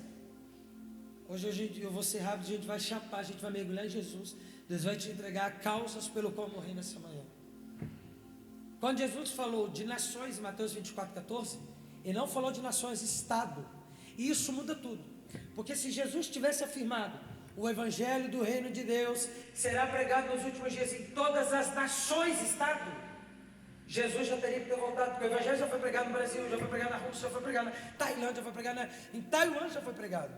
Hoje eu vou ser rápido, a gente vai chapar, a gente vai mergulhar em Jesus. Deus vai te entregar causas pelo qual morrer nessa manhã. Quando Jesus falou de nações em Mateus 24,14, Ele não falou de nações, Estado. E isso muda tudo. Porque se Jesus tivesse afirmado, o Evangelho do Reino de Deus será pregado nos últimos dias em todas as nações, Estado, Jesus já teria que ter voltado, porque o Evangelho já foi pregado no Brasil, já foi pregado na Rússia, já foi pregado na Tailândia, já foi pregado em Taiwan, já foi pregado.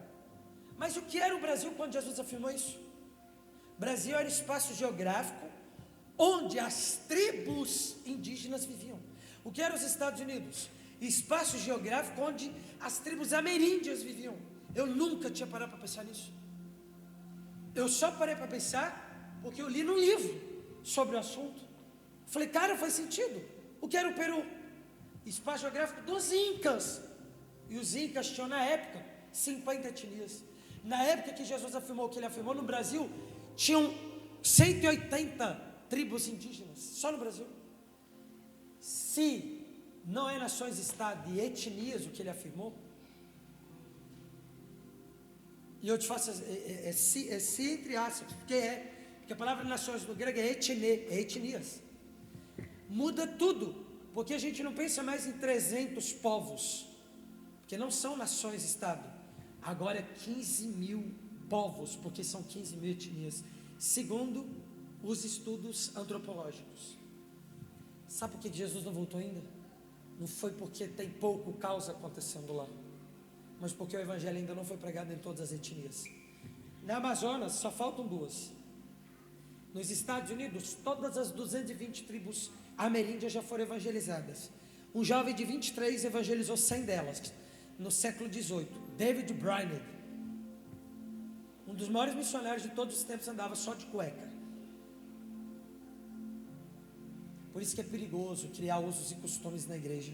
Mas o que era o Brasil quando Jesus afirmou isso? Brasil era espaço geográfico onde as tribos indígenas viviam. O que eram os Estados Unidos? Espaço geográfico onde as tribos ameríndias viviam. Eu nunca tinha parado para pensar nisso. Eu só parei para pensar porque eu li num livro sobre o assunto. Falei, cara, faz sentido. O que era o Peru? Espaço geográfico dos Incas. E os Incas tinham na época 50 etnias. Na época que Jesus afirmou o que ele afirmou, no Brasil tinham 180 tribos indígenas, só no Brasil. Se não é nações, estado e etnias o que ele afirmou, e eu te faço, se entre aspas, porque a palavra nações no grego é etne, é etnias. Muda tudo, porque a gente não pensa mais em 300 povos, porque não são nações, estado. Agora é 15 mil povos, porque são 15 mil etnias, segundo os estudos antropológicos. Sabe por que Jesus não voltou ainda? Não foi porque tem pouco caos acontecendo lá, mas porque o Evangelho ainda não foi pregado em todas as etnias. Na Amazonas só faltam 2. Nos Estados Unidos, todas as 220 tribos ameríndias já foram evangelizadas. Um jovem de 23 evangelizou 100 delas, no século XVIII, David Brainerd. Um dos maiores missionários de todos os tempos, andava só de cueca. Por isso que é perigoso criar usos e costumes na igreja.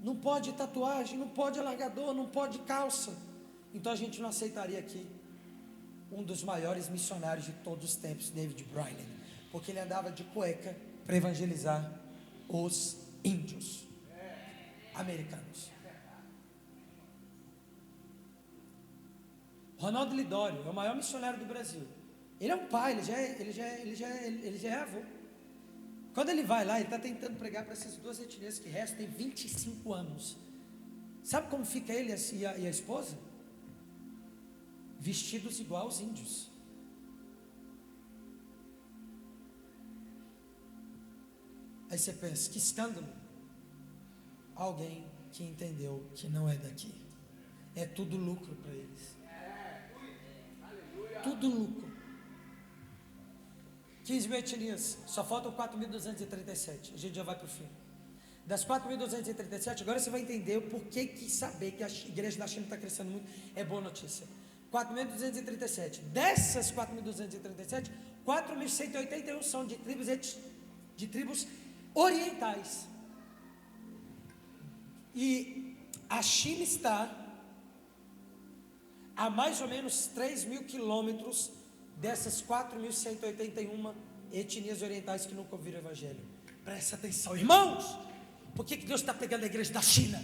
Não pode tatuagem, não pode alargador, não pode calça. Então a gente não aceitaria aqui um dos maiores missionários de todos os tempos, David Brainerd, porque ele andava de cueca para evangelizar os índios americanos. Ronaldo Lidório é o maior missionário do Brasil. Ele é um pai, ele já é avô. Quando ele vai lá, ele está tentando pregar para essas 2 etnias que restam, tem 25 anos. Sabe como fica ele e a esposa? Vestidos igual aos índios. Aí você pensa, que escândalo. Alguém que entendeu que não é daqui. É tudo lucro para eles. Tudo lucro. 15 mil etnias, só faltam 4.237. A gente já vai para o fim. Das 4.237, agora você vai entender o porquê que saber que a igreja da China está crescendo muito é boa notícia. 4.237. Dessas 4.237, 4.181 são de tribos orientais. E a China está a mais ou menos 3.000 quilômetros dessas 4.181 etnias orientais que nunca ouviram o Evangelho. Presta atenção, irmãos. Por que Deus está pegando a igreja da China?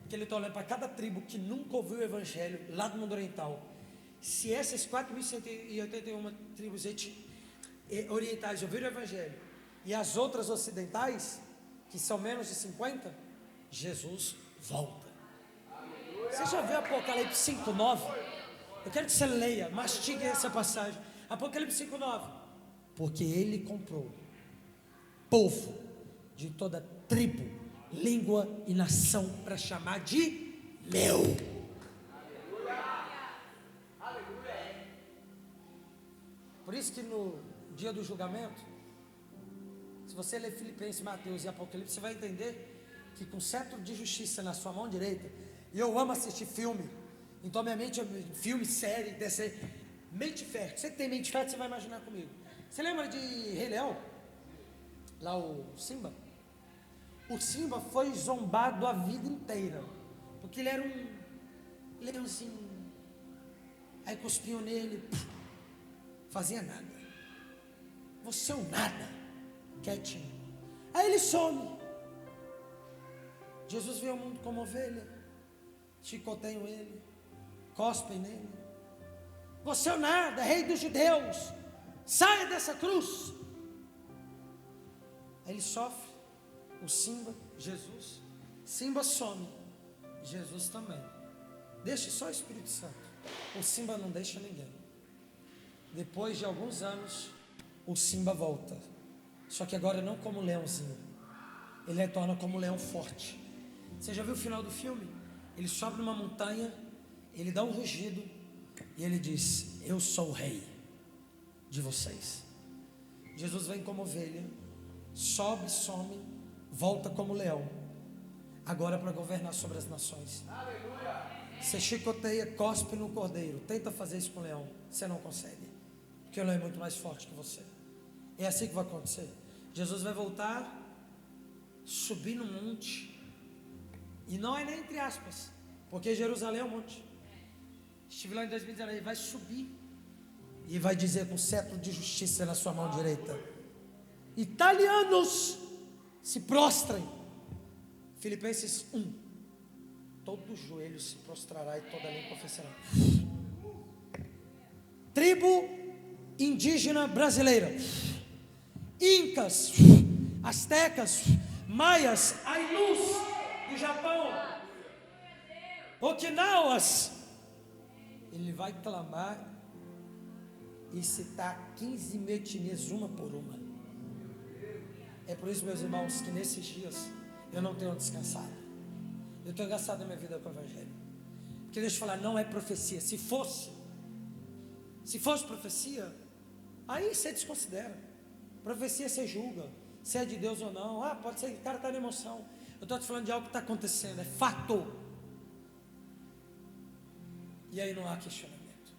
Porque Ele está olhando para cada tribo que nunca ouviu o Evangelho lá do mundo oriental. Se essas 4.181 tribos orientais ouviram o Evangelho e as outras ocidentais, que são menos de 50, Jesus volta. Você já viu Apocalipse 5:9? Eu quero que você leia, mastigue essa passagem. Apocalipse 5:9. Porque Ele comprou povo de toda tribo, língua e nação para chamar de meu. Por isso que no dia do julgamento, se você ler Filipenses, Mateus e Apocalipse, você vai entender que com cetro de justiça na sua mão direita, e eu amo assistir filme, então minha mente é filme, série, mente fértil. Você que tem mente fértil, você vai imaginar comigo. Você lembra de Rei Leão? Lá o Simba? O Simba foi zombado a vida inteira, porque ele era um leãozinho. Aí cuspiam nele, fazia nada. Você é um nada, quietinho. Aí ele some. Jesus veio ao mundo como ovelha, chicoteiam ele, cospem nele. Você é um nada, rei dos judeus, saia dessa cruz. Aí ele sofre, o Simba, Jesus. Simba some, Jesus também. Deixe só o Espírito Santo. O Simba não deixa ninguém. Depois de alguns anos, o Simba volta. Só que agora não como leãozinho. Ele retorna como leão forte. Você já viu o final do filme? Ele sobe numa montanha, ele dá um rugido e ele diz: eu sou o rei de vocês. Jesus vem como ovelha, sobe, some, volta como leão. Agora para governar sobre as nações. Você chicoteia, cospe no cordeiro, tenta fazer isso com o leão, você não consegue, porque o leão é muito mais forte que você. É assim que vai acontecer. Jesus vai voltar, subir no monte, e não é nem entre aspas, porque Jerusalém é um monte. Estive lá em 2019, ele vai subir e vai dizer com cetro de justiça na sua mão direita: italianos, se prostrem. Filipenses 1. Todo joelho se prostrará e toda língua confessará. Tribo indígena brasileira, incas, astecas, maias, ainus do Japão, okinawas. Ele vai clamar e citar 15 mil etnias, uma por uma. É por isso, meus irmãos, que nesses dias eu não tenho descansado. Eu tenho gastado a minha vida com o Evangelho. Porque deixa eu falar, não é profecia. Se fosse profecia, aí você desconsidera. Profecia você julga, se é de Deus ou não. Ah, pode ser que o cara está na emoção. Eu estou te falando de algo que está acontecendo, é fato. E aí não há questionamento.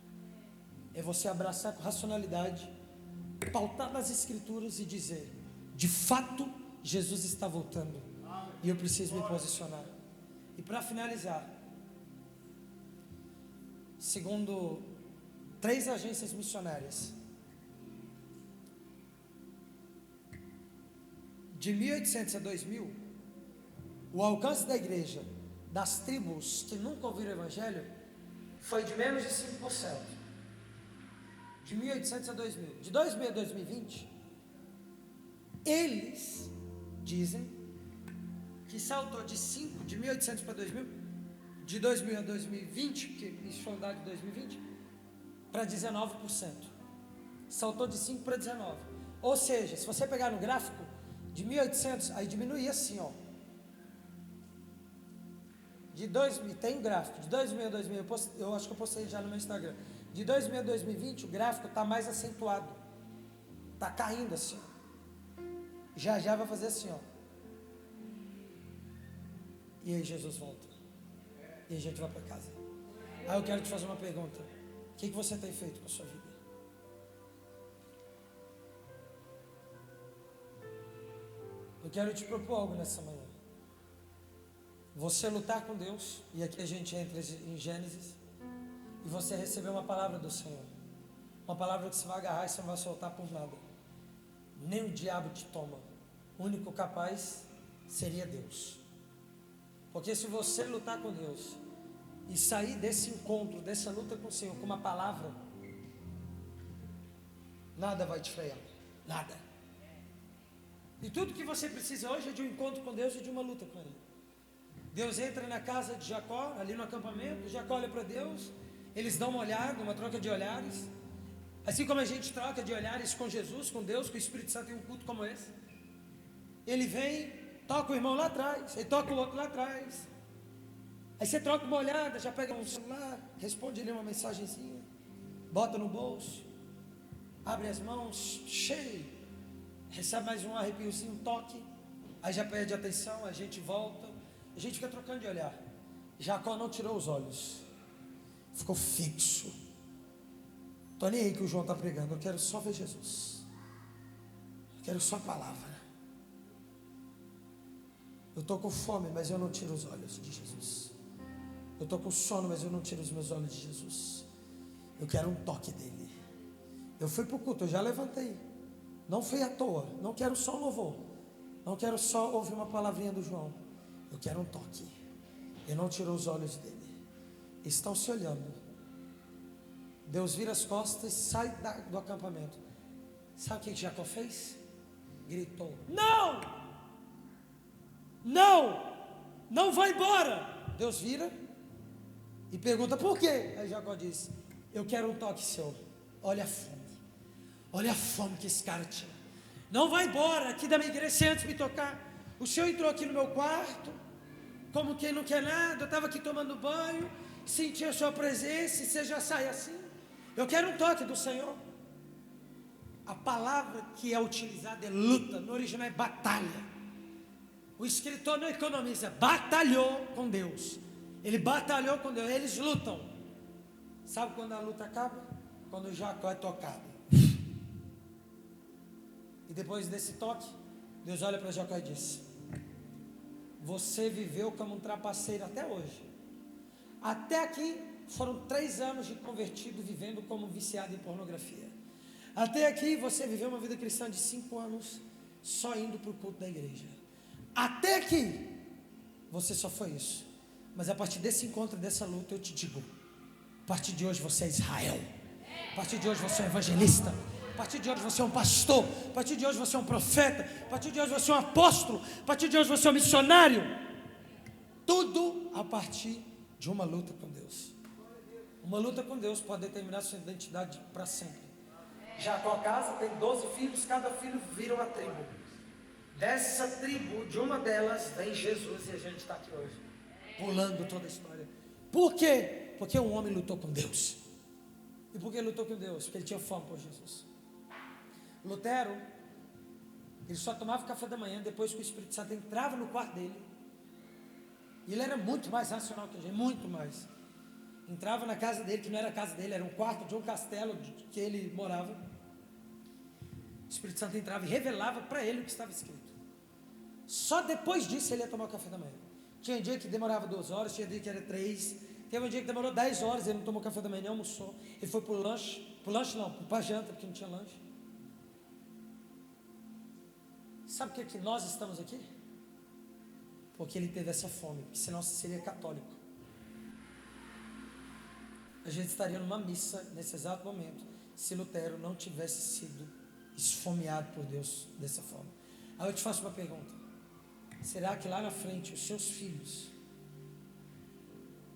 É você abraçar com racionalidade, pautar nas escrituras e dizer: de fato, Jesus está voltando. E eu preciso me posicionar. E para finalizar, segundo 3 agências missionárias, de 1800 a 2000, o alcance da igreja das tribos que nunca ouviram o Evangelho foi de menos de 5%. De 1800 a 2000. De 2000 a 2020, eles dizem que saltou de 1800 para 2000, de 2000 a 2020, que isso foi um dado de 2020, para 19%. Saltou de 5 para 19. Ou seja, se você pegar no gráfico, de 1800, aí diminui assim, ó. De 2000, tem um gráfico, de 2000 a 2000, eu acho que eu postei já no meu Instagram. De 2000 a 2020, o gráfico está mais acentuado. Está caindo assim, ó. Já vai fazer assim, ó. E aí Jesus volta. E a gente vai para casa. Aí eu quero te fazer uma pergunta. O que você tem feito com a sua vida? Eu quero te propor algo nessa manhã. Você lutar com Deus, e aqui a gente entra em Gênesis, e você receber uma palavra do Senhor. Uma palavra que você vai agarrar e você não vai soltar por nada. Nem o diabo te toma. O único capaz seria Deus. Porque se você lutar com Deus e sair desse encontro, dessa luta com o Senhor, com uma palavra, nada vai te frear. Nada. E tudo que você precisa hoje é de um encontro com Deus e de uma luta com Ele. Deus entra na casa de Jacó, ali no acampamento, Jacó olha para Deus, eles dão uma olhada, uma troca de olhares. Assim como a gente troca de olhares com Jesus, com Deus, com o Espírito Santo em um culto como esse. Ele vem, toca o irmão lá atrás, aí toca o outro lá atrás. Aí você troca uma olhada, já pega um celular, responde ali uma mensagenzinha, bota no bolso, abre as mãos, cheio, recebe mais um arrepiozinho, um toque, aí já perde atenção, a gente volta, a gente fica trocando de olhar. Jacó não tirou os olhos, ficou fixo. Estou nem aí que o João está pregando, eu quero só ver Jesus. Quero só a palavra. Eu estou com fome, mas eu não tiro os olhos de Jesus. Eu estou com sono, mas eu não tiro os meus olhos de Jesus. Eu quero um toque dele. Eu fui para o culto, eu já levantei. Não fui à toa. Não quero só um louvor. Não quero só ouvir uma palavrinha do João. Eu quero um toque. Eu não tiro os olhos dele. Estão se olhando. Deus vira as costas e sai do acampamento. Sabe o que Jacó fez? Gritou: não! Não! Não vai embora! Deus vira e pergunta: por quê? Aí Jacó diz: eu quero um toque seu. Olha a fome. Olha a fome que esse cara tinha. Não vai embora aqui da minha igreja sem antes me tocar. O senhor entrou aqui no meu quarto, como quem não quer nada. Eu estava aqui tomando banho, senti a sua presença e você já sai assim. Eu quero um toque do Senhor. A palavra que é utilizada é luta, no original é batalha. O escritor não economiza, batalhou com Deus. Ele batalhou com Deus, eles lutam. Sabe quando a luta acaba? Quando Jacó é tocado. E depois desse toque, Deus olha para Jacó e diz: você viveu como um trapaceiro até hoje. Até aqui foram 3 anos de convertido, vivendo como viciado em pornografia. Até aqui você viveu uma vida cristã de 5 anos, só indo para o culto da igreja. Até aqui você só foi isso. Mas a partir desse encontro, dessa luta, eu te digo: a partir de hoje você é Israel. A partir de hoje você é um evangelista. A partir de hoje você é um pastor. A partir de hoje você é um profeta. A partir de hoje você é um apóstolo. A partir de hoje você é um missionário. Tudo a partir de uma luta com Deus. Uma luta com Deus pode determinar sua identidade para sempre. Jacó casa, tem 12 filhos, cada filho vira uma tribo. Dessa tribo, de uma delas, vem Jesus, e a gente está aqui hoje, pulando toda a história. Por quê? Porque um homem lutou com Deus. E por que lutou com Deus? Porque ele tinha fome por Jesus. Lutero, ele só tomava café da manhã depois que o Espírito Santo entrava no quarto dele. E ele era muito mais racional que a gente, muito mais. Entrava na casa dele, que não era a casa dele, era um quarto de um castelo que ele morava. O Espírito Santo entrava e revelava para ele o que estava escrito. Só depois disso ele ia tomar o café da manhã. Tinha dia que demorava 2 horas, tinha dia que era 3. Teve um dia que demorou 10 horas, ele não tomou café da manhã, nem almoçou. Ele foi para o lanche não, para a janta, porque não tinha lanche. Sabe por que nós estamos aqui? Porque ele teve essa fome, porque senão seria católico. A gente estaria numa missa, nesse exato momento, se Lutero não tivesse sido esfomeado por Deus dessa forma. Aí eu te faço uma pergunta: será que lá na frente os seus filhos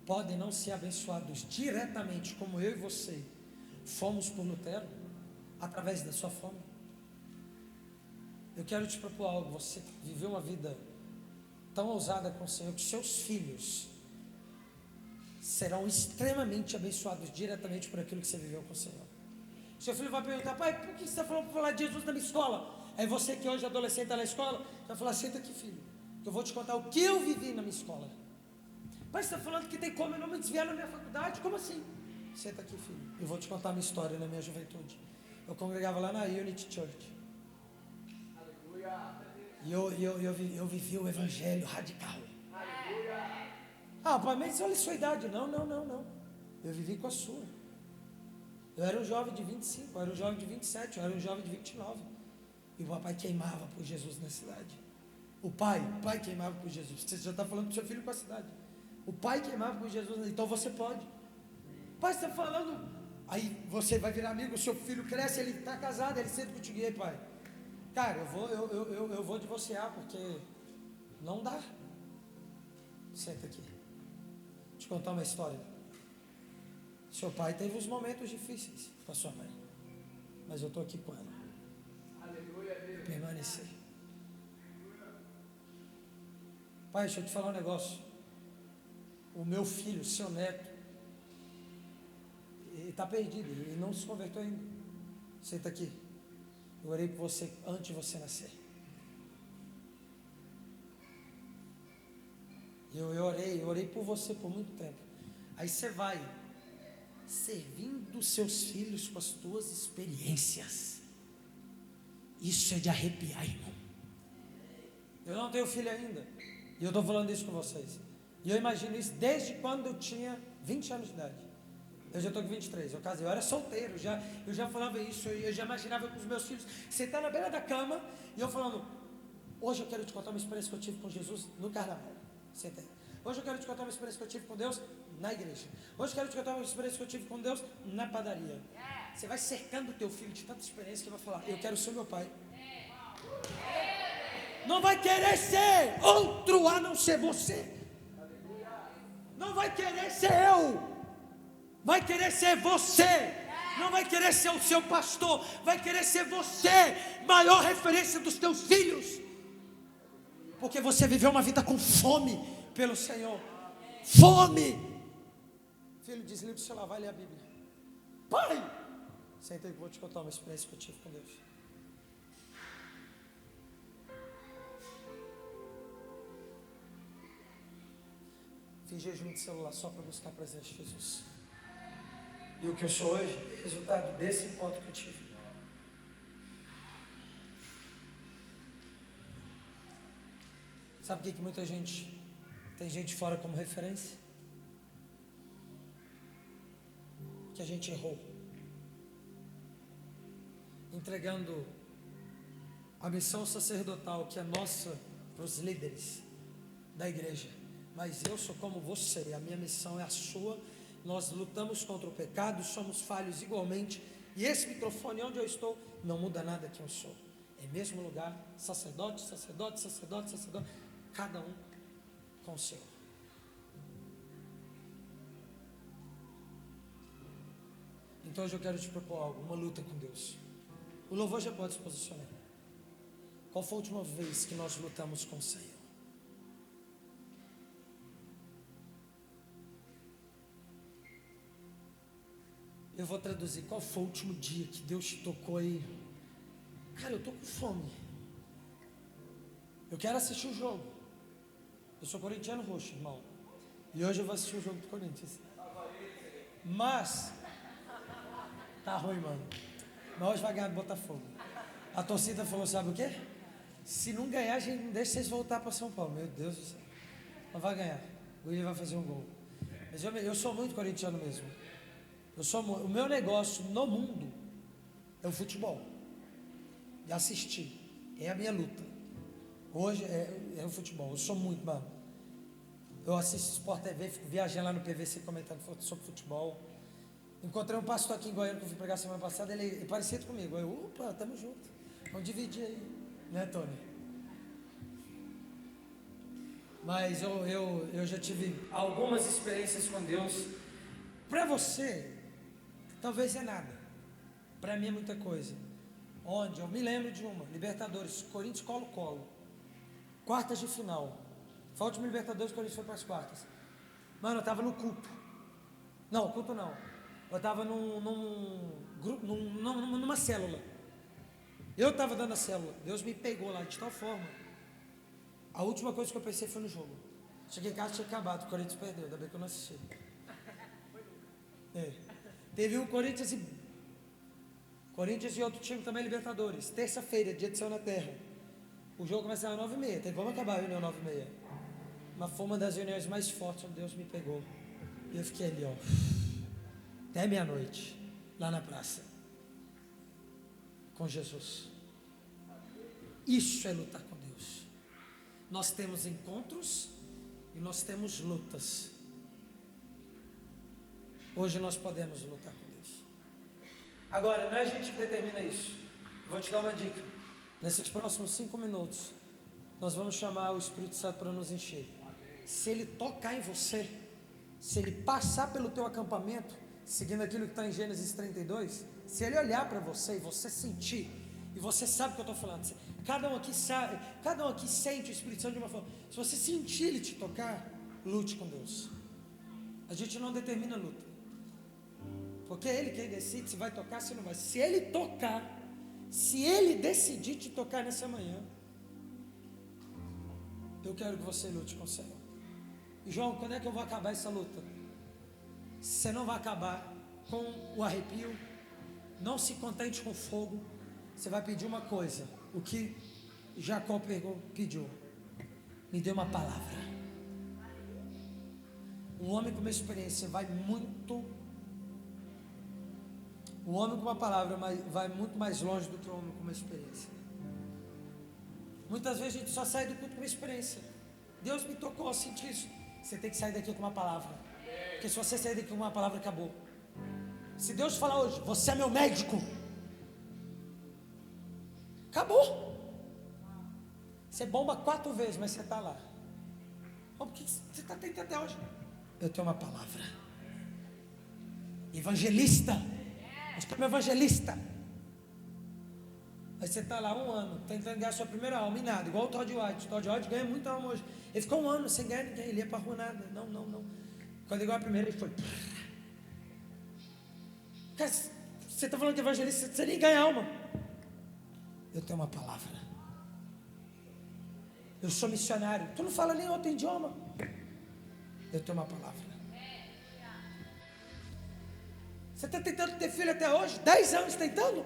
podem não ser abençoados diretamente, como eu e você fomos por Lutero, através da sua fome? Eu quero te propor algo. Você viveu uma vida tão ousada com o Senhor que seus filhos serão extremamente abençoados diretamente por aquilo que você viveu com o Senhor. Seu filho vai perguntar: pai, por que você está falando para falar de Jesus na minha escola? Aí você que hoje é adolescente está na escola, vai falar: senta aqui, filho, que eu vou te contar o que eu vivi na minha escola. Pai, você está falando que tem como eu não me desviar na minha faculdade? Como assim? Senta aqui, filho, eu vou te contar a minha história na minha juventude. Eu congregava lá na Unity Church. E eu vivi o evangelho radical. Ah, pai, mas olha a sua idade. Não. Eu vivi com a sua. Eu era um jovem de 25, eu era um jovem de 27, eu era um jovem de 29. E o papai queimava por Jesus na cidade. O pai queimava por Jesus. Você já está falando do seu filho com a cidade. O pai queimava por Jesus, então você pode. Pai, você está falando. Aí você vai virar amigo, o seu filho cresce, ele está casado, ele senta contigo. E aí, pai? Cara, eu vou divorciar porque não dá. Senta aqui. Vou te contar uma história. Seu pai teve uns momentos difíceis com a sua mãe, mas eu estou aqui com ela. Aleluia, Deus. Permanecer. Pai, deixa eu te falar um negócio. O meu filho, seu neto, ele está perdido, ele não se converteu ainda. Senta aqui. Eu orei por você antes de você nascer. Eu orei por você por muito tempo. Aí você vai servindo seus filhos com as tuas experiências. Isso é de arrepiar, irmão. Eu não tenho filho ainda, e eu estou falando isso com vocês. E eu imagino isso desde quando eu tinha 20 anos de idade. Eu já estou com 23, eu casei, eu era solteiro, eu já falava isso, eu já imaginava com os meus filhos, sentar na beira da cama, e eu falando, hoje eu quero te contar uma experiência que eu tive com Jesus no carnaval. Sentei. Hoje eu quero te contar uma experiência que eu tive com Deus na igreja. Hoje eu quero te contar uma experiência que eu tive com Deus na padaria. Você vai cercando o teu filho de tanta experiência que ele vai falar, eu quero ser meu pai. Não vai querer ser outro a não ser você. Não vai querer ser eu. Vai querer ser você. Não vai querer ser o seu pastor. Vai querer ser você, maior referência dos teus filhos. Porque você viveu uma vida com fome pelo Senhor. Fome. Filho, desliga o celular, vai ler a Bíblia. Pai, senta aí que eu vou te contar uma experiência que eu tive com Deus. Fiz jejum de celular só para buscar a presença de Jesus. E o que eu sou hoje é resultado desse encontro que eu tive. Sabe o que muita gente tem gente fora como referência? Que a gente errou, entregando a missão sacerdotal que é nossa para os líderes da igreja. Mas eu sou como você, a minha missão é a sua. Nós lutamos contra o pecado, somos falhos igualmente. E esse microfone onde eu estou não muda nada quem eu sou. É o mesmo lugar, sacerdote, sacerdote, sacerdote, sacerdote, cada um com o seu. Então hoje eu quero te propor algo, uma luta com Deus. O louvor já pode se posicionar. Qual foi a última vez que nós lutamos com o Senhor? Eu vou traduzir, qual foi o último dia que Deus te tocou aí? Cara, eu estou com fome. Eu quero assistir o jogo. Eu sou corintiano roxo, irmão. E hoje eu vou assistir o jogo do Corinthians. Mas tá ruim, mano. Mas hoje vai ganhar do Botafogo. A torcida falou, sabe o quê? Se não ganhar, a gente não deixa vocês voltar para São Paulo. Meu Deus do céu. Não vai ganhar. O Willian vai fazer um gol. Mas eu sou muito corintiano mesmo. O meu negócio no mundo é o futebol. E assistir. É a minha luta. Hoje é o futebol. Eu sou muito, mano. Eu assisto Sport TV, fico viajando lá no PVC comentando sobre futebol. Encontrei um pastor aqui em Goiânia que eu fui pregar semana passada. Ele é parecido comigo. Eu, opa, tamo junto. Vamos dividir aí. Né, Tony? Mas eu já tive algumas experiências com Deus. Para você, talvez é nada. Para mim é muita coisa. Onde eu me lembro de uma, Libertadores, Corinthians Colo-Colo, quartas de final. Foi a última Libertadores, o Corinthians foi para as quartas. Mano, eu estava no culto. Não, culto não. Eu estava numa célula. Eu estava dando a célula. Deus me pegou lá de tal forma. A última coisa que eu pensei foi no jogo. Cheguei em casa, tinha acabado, o Corinthians perdeu, ainda bem que eu não assisti. Teve um Corinthians e outro time também, Libertadores. Terça-feira, dia de céu na terra. O jogo começava às 9h30. Tem como acabar a reunião às 9h30. Mas foi uma das reuniões mais fortes onde Deus me pegou. E eu fiquei ali, ó, até meia-noite, lá na praça, com Jesus. Isso é lutar com Deus. Nós temos encontros e nós temos lutas. Hoje nós podemos lutar com Deus. Agora, não é a gente que determina isso. Vou te dar uma dica. Nesses próximos 5 minutos, nós vamos chamar o Espírito Santo para nos encher. Se ele tocar em você, se ele passar pelo teu acampamento, seguindo aquilo que está em Gênesis 32, se ele olhar para você e você sentir, e você sabe o que eu estou falando, cada um aqui sabe, cada um aqui sente o Espírito Santo de uma forma. Se você sentir ele te tocar, lute com Deus. A gente não determina a luta, porque é ele quem decide se vai tocar, se não vai. Se ele tocar, se ele decidir te tocar nessa manhã, eu quero que você lute com o Senhor. E João, quando é que eu vou acabar essa luta? Você não vai acabar com o arrepio. Não se contente com fogo. Você vai pedir uma coisa. O que Jacó pediu? Me dê uma palavra. Um homem com uma experiência vai muito. O homem com uma palavra vai muito mais longe do que o homem com uma experiência. Muitas vezes a gente só sai do culto com uma experiência. Deus me tocou, eu senti isso. Você tem que sair daqui com uma palavra. Porque se você sair daqui com uma palavra, acabou. Se Deus falar hoje, você é meu médico, acabou. Você bomba 4 vezes, mas você está lá. Por que você está tentando até hoje? Eu tenho uma palavra. Evangelista. Nós estamos evangelista. Aí você está lá 1 ano, tentando ganhar sua primeira alma e nada. Igual o Todd White. O Todd White ganha muita alma hoje. Ele ficou 1 ano sem ganhar ninguém. Ele ia para a rua nada. Não. Quando ele ganhou a primeira, ele foi. Cara, você está falando que evangelista, você nem ganha alma. Eu tenho uma palavra. Eu sou missionário. Tu não fala nem outro idioma. Eu tenho uma palavra. Você está tentando ter filho até hoje? 10 anos tentando?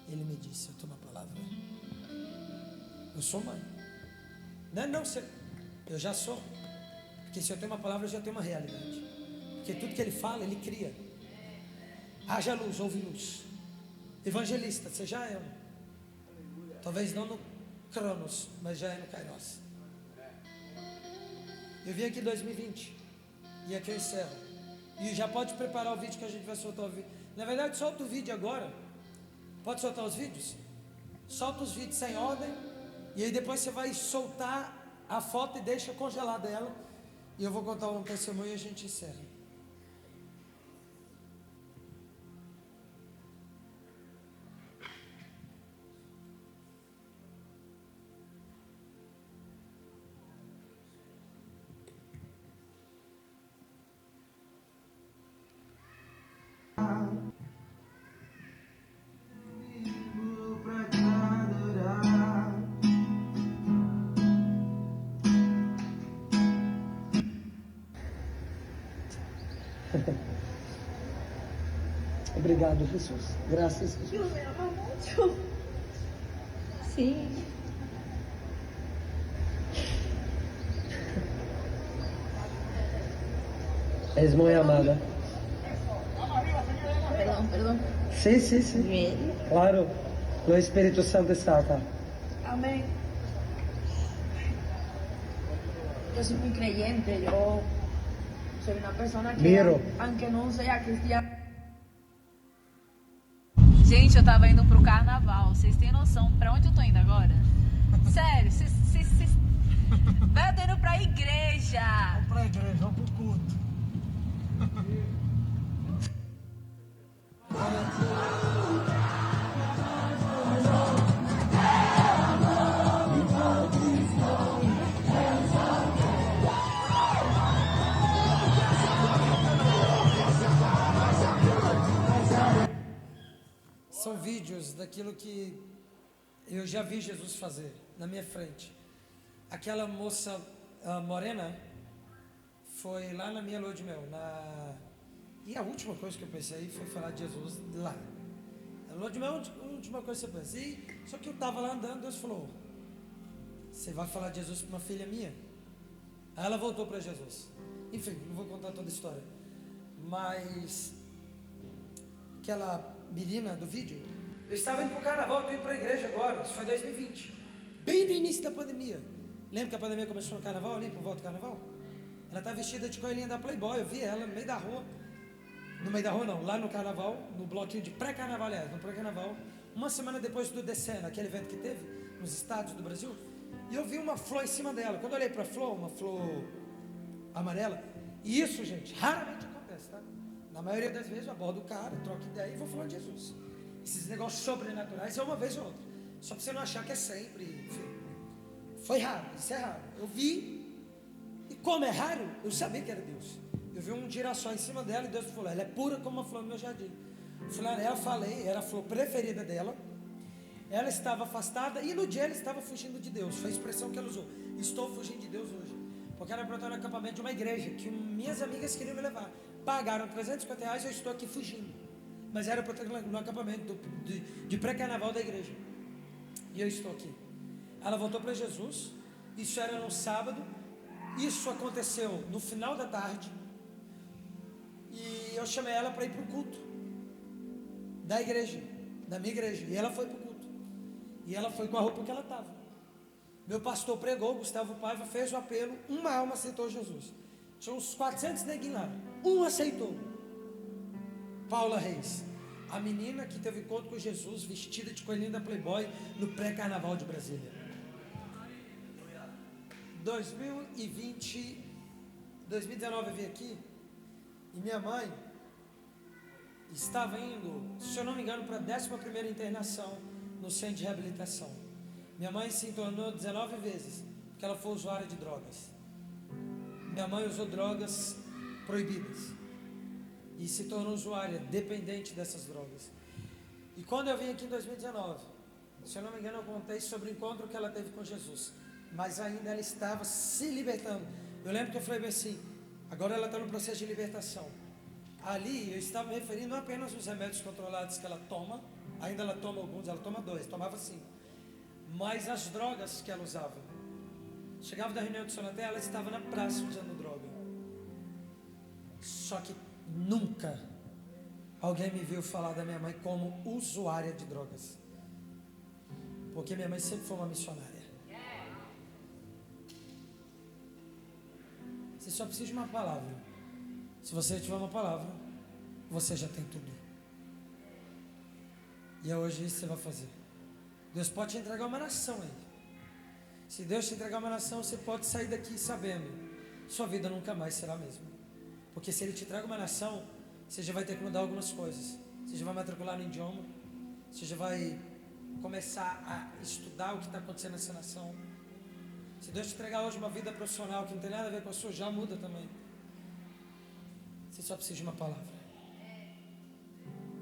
Ele me disse, eu tenho uma palavra. Eu sou mãe. Não, eu já sou. Porque se eu tenho uma palavra, eu já tenho uma realidade. Porque tudo que ele fala, ele cria. Haja luz, ouve luz. Evangelista, você já é um. Talvez não no Cronos, mas já é no Kairos. Eu vim aqui em 2020. E aqui eu encerro. E já pode preparar o vídeo que a gente vai soltar o vídeo. Na verdade, solta o vídeo agora. Pode soltar os vídeos? Solta os vídeos sem ordem. E aí depois você vai soltar a foto e deixa congelada ela. E eu vou contar um testemunho e a gente encerra.
Obrigado, Jesus. Graças a Deus.
Eu amo muito. Sim.
És muy amada.
Perdão.
Sí.
Bien.
Claro. O Espírito Santo está acá.
Amén. Yo soy muy creyente, yo soy una persona que,
Miro.
aunque no sea cristiana.
Gente, eu tava indo pro carnaval. Vocês têm noção pra onde eu tô indo agora? Sério, vocês. Vai, eu tô indo pra igreja.
Vamos para a igreja, vamos para o culto. São vídeos daquilo que eu já vi Jesus fazer na minha frente. Aquela moça morena foi lá na minha lua de mel. E a última coisa que eu pensei foi falar de Jesus lá. A lua de mel é a última coisa que você pensa. Só que eu estava lá andando, Deus falou: você vai falar de Jesus para uma filha minha? Aí ela voltou para Jesus. Enfim, não vou contar toda a história. Mas aquela menina do vídeo, eu estava indo para o carnaval, estou indo para a igreja agora. Isso foi 2020, bem no início da pandemia. Lembra que a pandemia começou no carnaval, ali por volta do carnaval? Ela está vestida de coelhinha da Playboy. Eu vi ela no meio da rua. No meio da rua não, lá no carnaval, no bloquinho de pré-carnaval, aliás, no pré-carnaval. Uma semana depois do Decena, aquele evento que teve nos estados do Brasil. E eu vi uma flor em cima dela. Quando eu olhei para a flor, uma flor amarela. E isso, gente, raramente acontece, tá? Na maioria das vezes eu abordo o cara, troco ideia e vou falando de Jesus. Esses negócios sobrenaturais é uma vez ou outra. Só para você não achar que é sempre, enfim. Foi raro, isso é raro. Eu vi, e como é raro, eu sabia que era Deus. Eu vi um girassol em cima dela e Deus falou: ela é pura como uma flor no meu jardim. Eu falei, era a flor preferida dela. Ela estava afastada e no dia ela estava fugindo de Deus. Foi a expressão que ela usou: estou fugindo de Deus hoje. Porque era para eu estar no acampamento de uma igreja que minhas amigas queriam me levar. Pagaram R$350 e eu estou aqui fugindo. mas era para estar no acampamento de pré-carnaval da igreja. E eu estou aqui. Ela voltou para Jesus. Isso era no sábado. Isso aconteceu no final da tarde. E eu chamei ela para ir para o culto da igreja, da minha igreja. E ela foi para o culto. E ela foi com a roupa que ela estava. Meu pastor pregou, Gustavo Paiva, fez o apelo. Uma alma aceitou Jesus. Tinha uns 400 neguinhos lá. Um aceitou. Paula Reis, a menina que teve encontro com Jesus, vestida de coelhinho da Playboy, no pré-carnaval de Brasília. 2019 eu vim aqui. E minha mãe estava indo, se eu não me engano, para a 11ª internação no centro de reabilitação. Minha mãe se internou 19 vezes, porque ela foi usuária de drogas. Minha mãe usou drogas proibidas e se tornou usuária, dependente dessas drogas. E quando eu vim aqui em 2019, se eu não me engano, eu contei sobre o encontro que ela teve com Jesus, mas ainda ela estava se libertando. Eu lembro que eu falei bem assim, agora ela está no processo de libertação. Ali eu estava me referindo não apenas aos remédios controlados que ela toma, ainda ela toma alguns, ela toma 2, tomava 5, mas as drogas que ela usava. Chegava da reunião de Sonaté, ela estava na praça usando droga. Só que nunca alguém me viu falar da minha mãe como usuária de drogas, porque minha mãe sempre foi uma missionária. Você só precisa de uma palavra. Se você tiver uma palavra, você já tem tudo. E é hoje isso que você vai fazer. Deus pode te entregar uma nação aí. Se Deus te entregar uma nação, você pode sair daqui sabendo, sua vida nunca mais será a mesma. Porque se Ele te entrega uma nação, você já vai ter que mudar algumas coisas. Você já vai matricular no idioma, você já vai começar a estudar o que está acontecendo nessa nação. Se Deus te entregar hoje uma vida profissional que não tem nada a ver com a sua, já muda também. Você só precisa de uma palavra.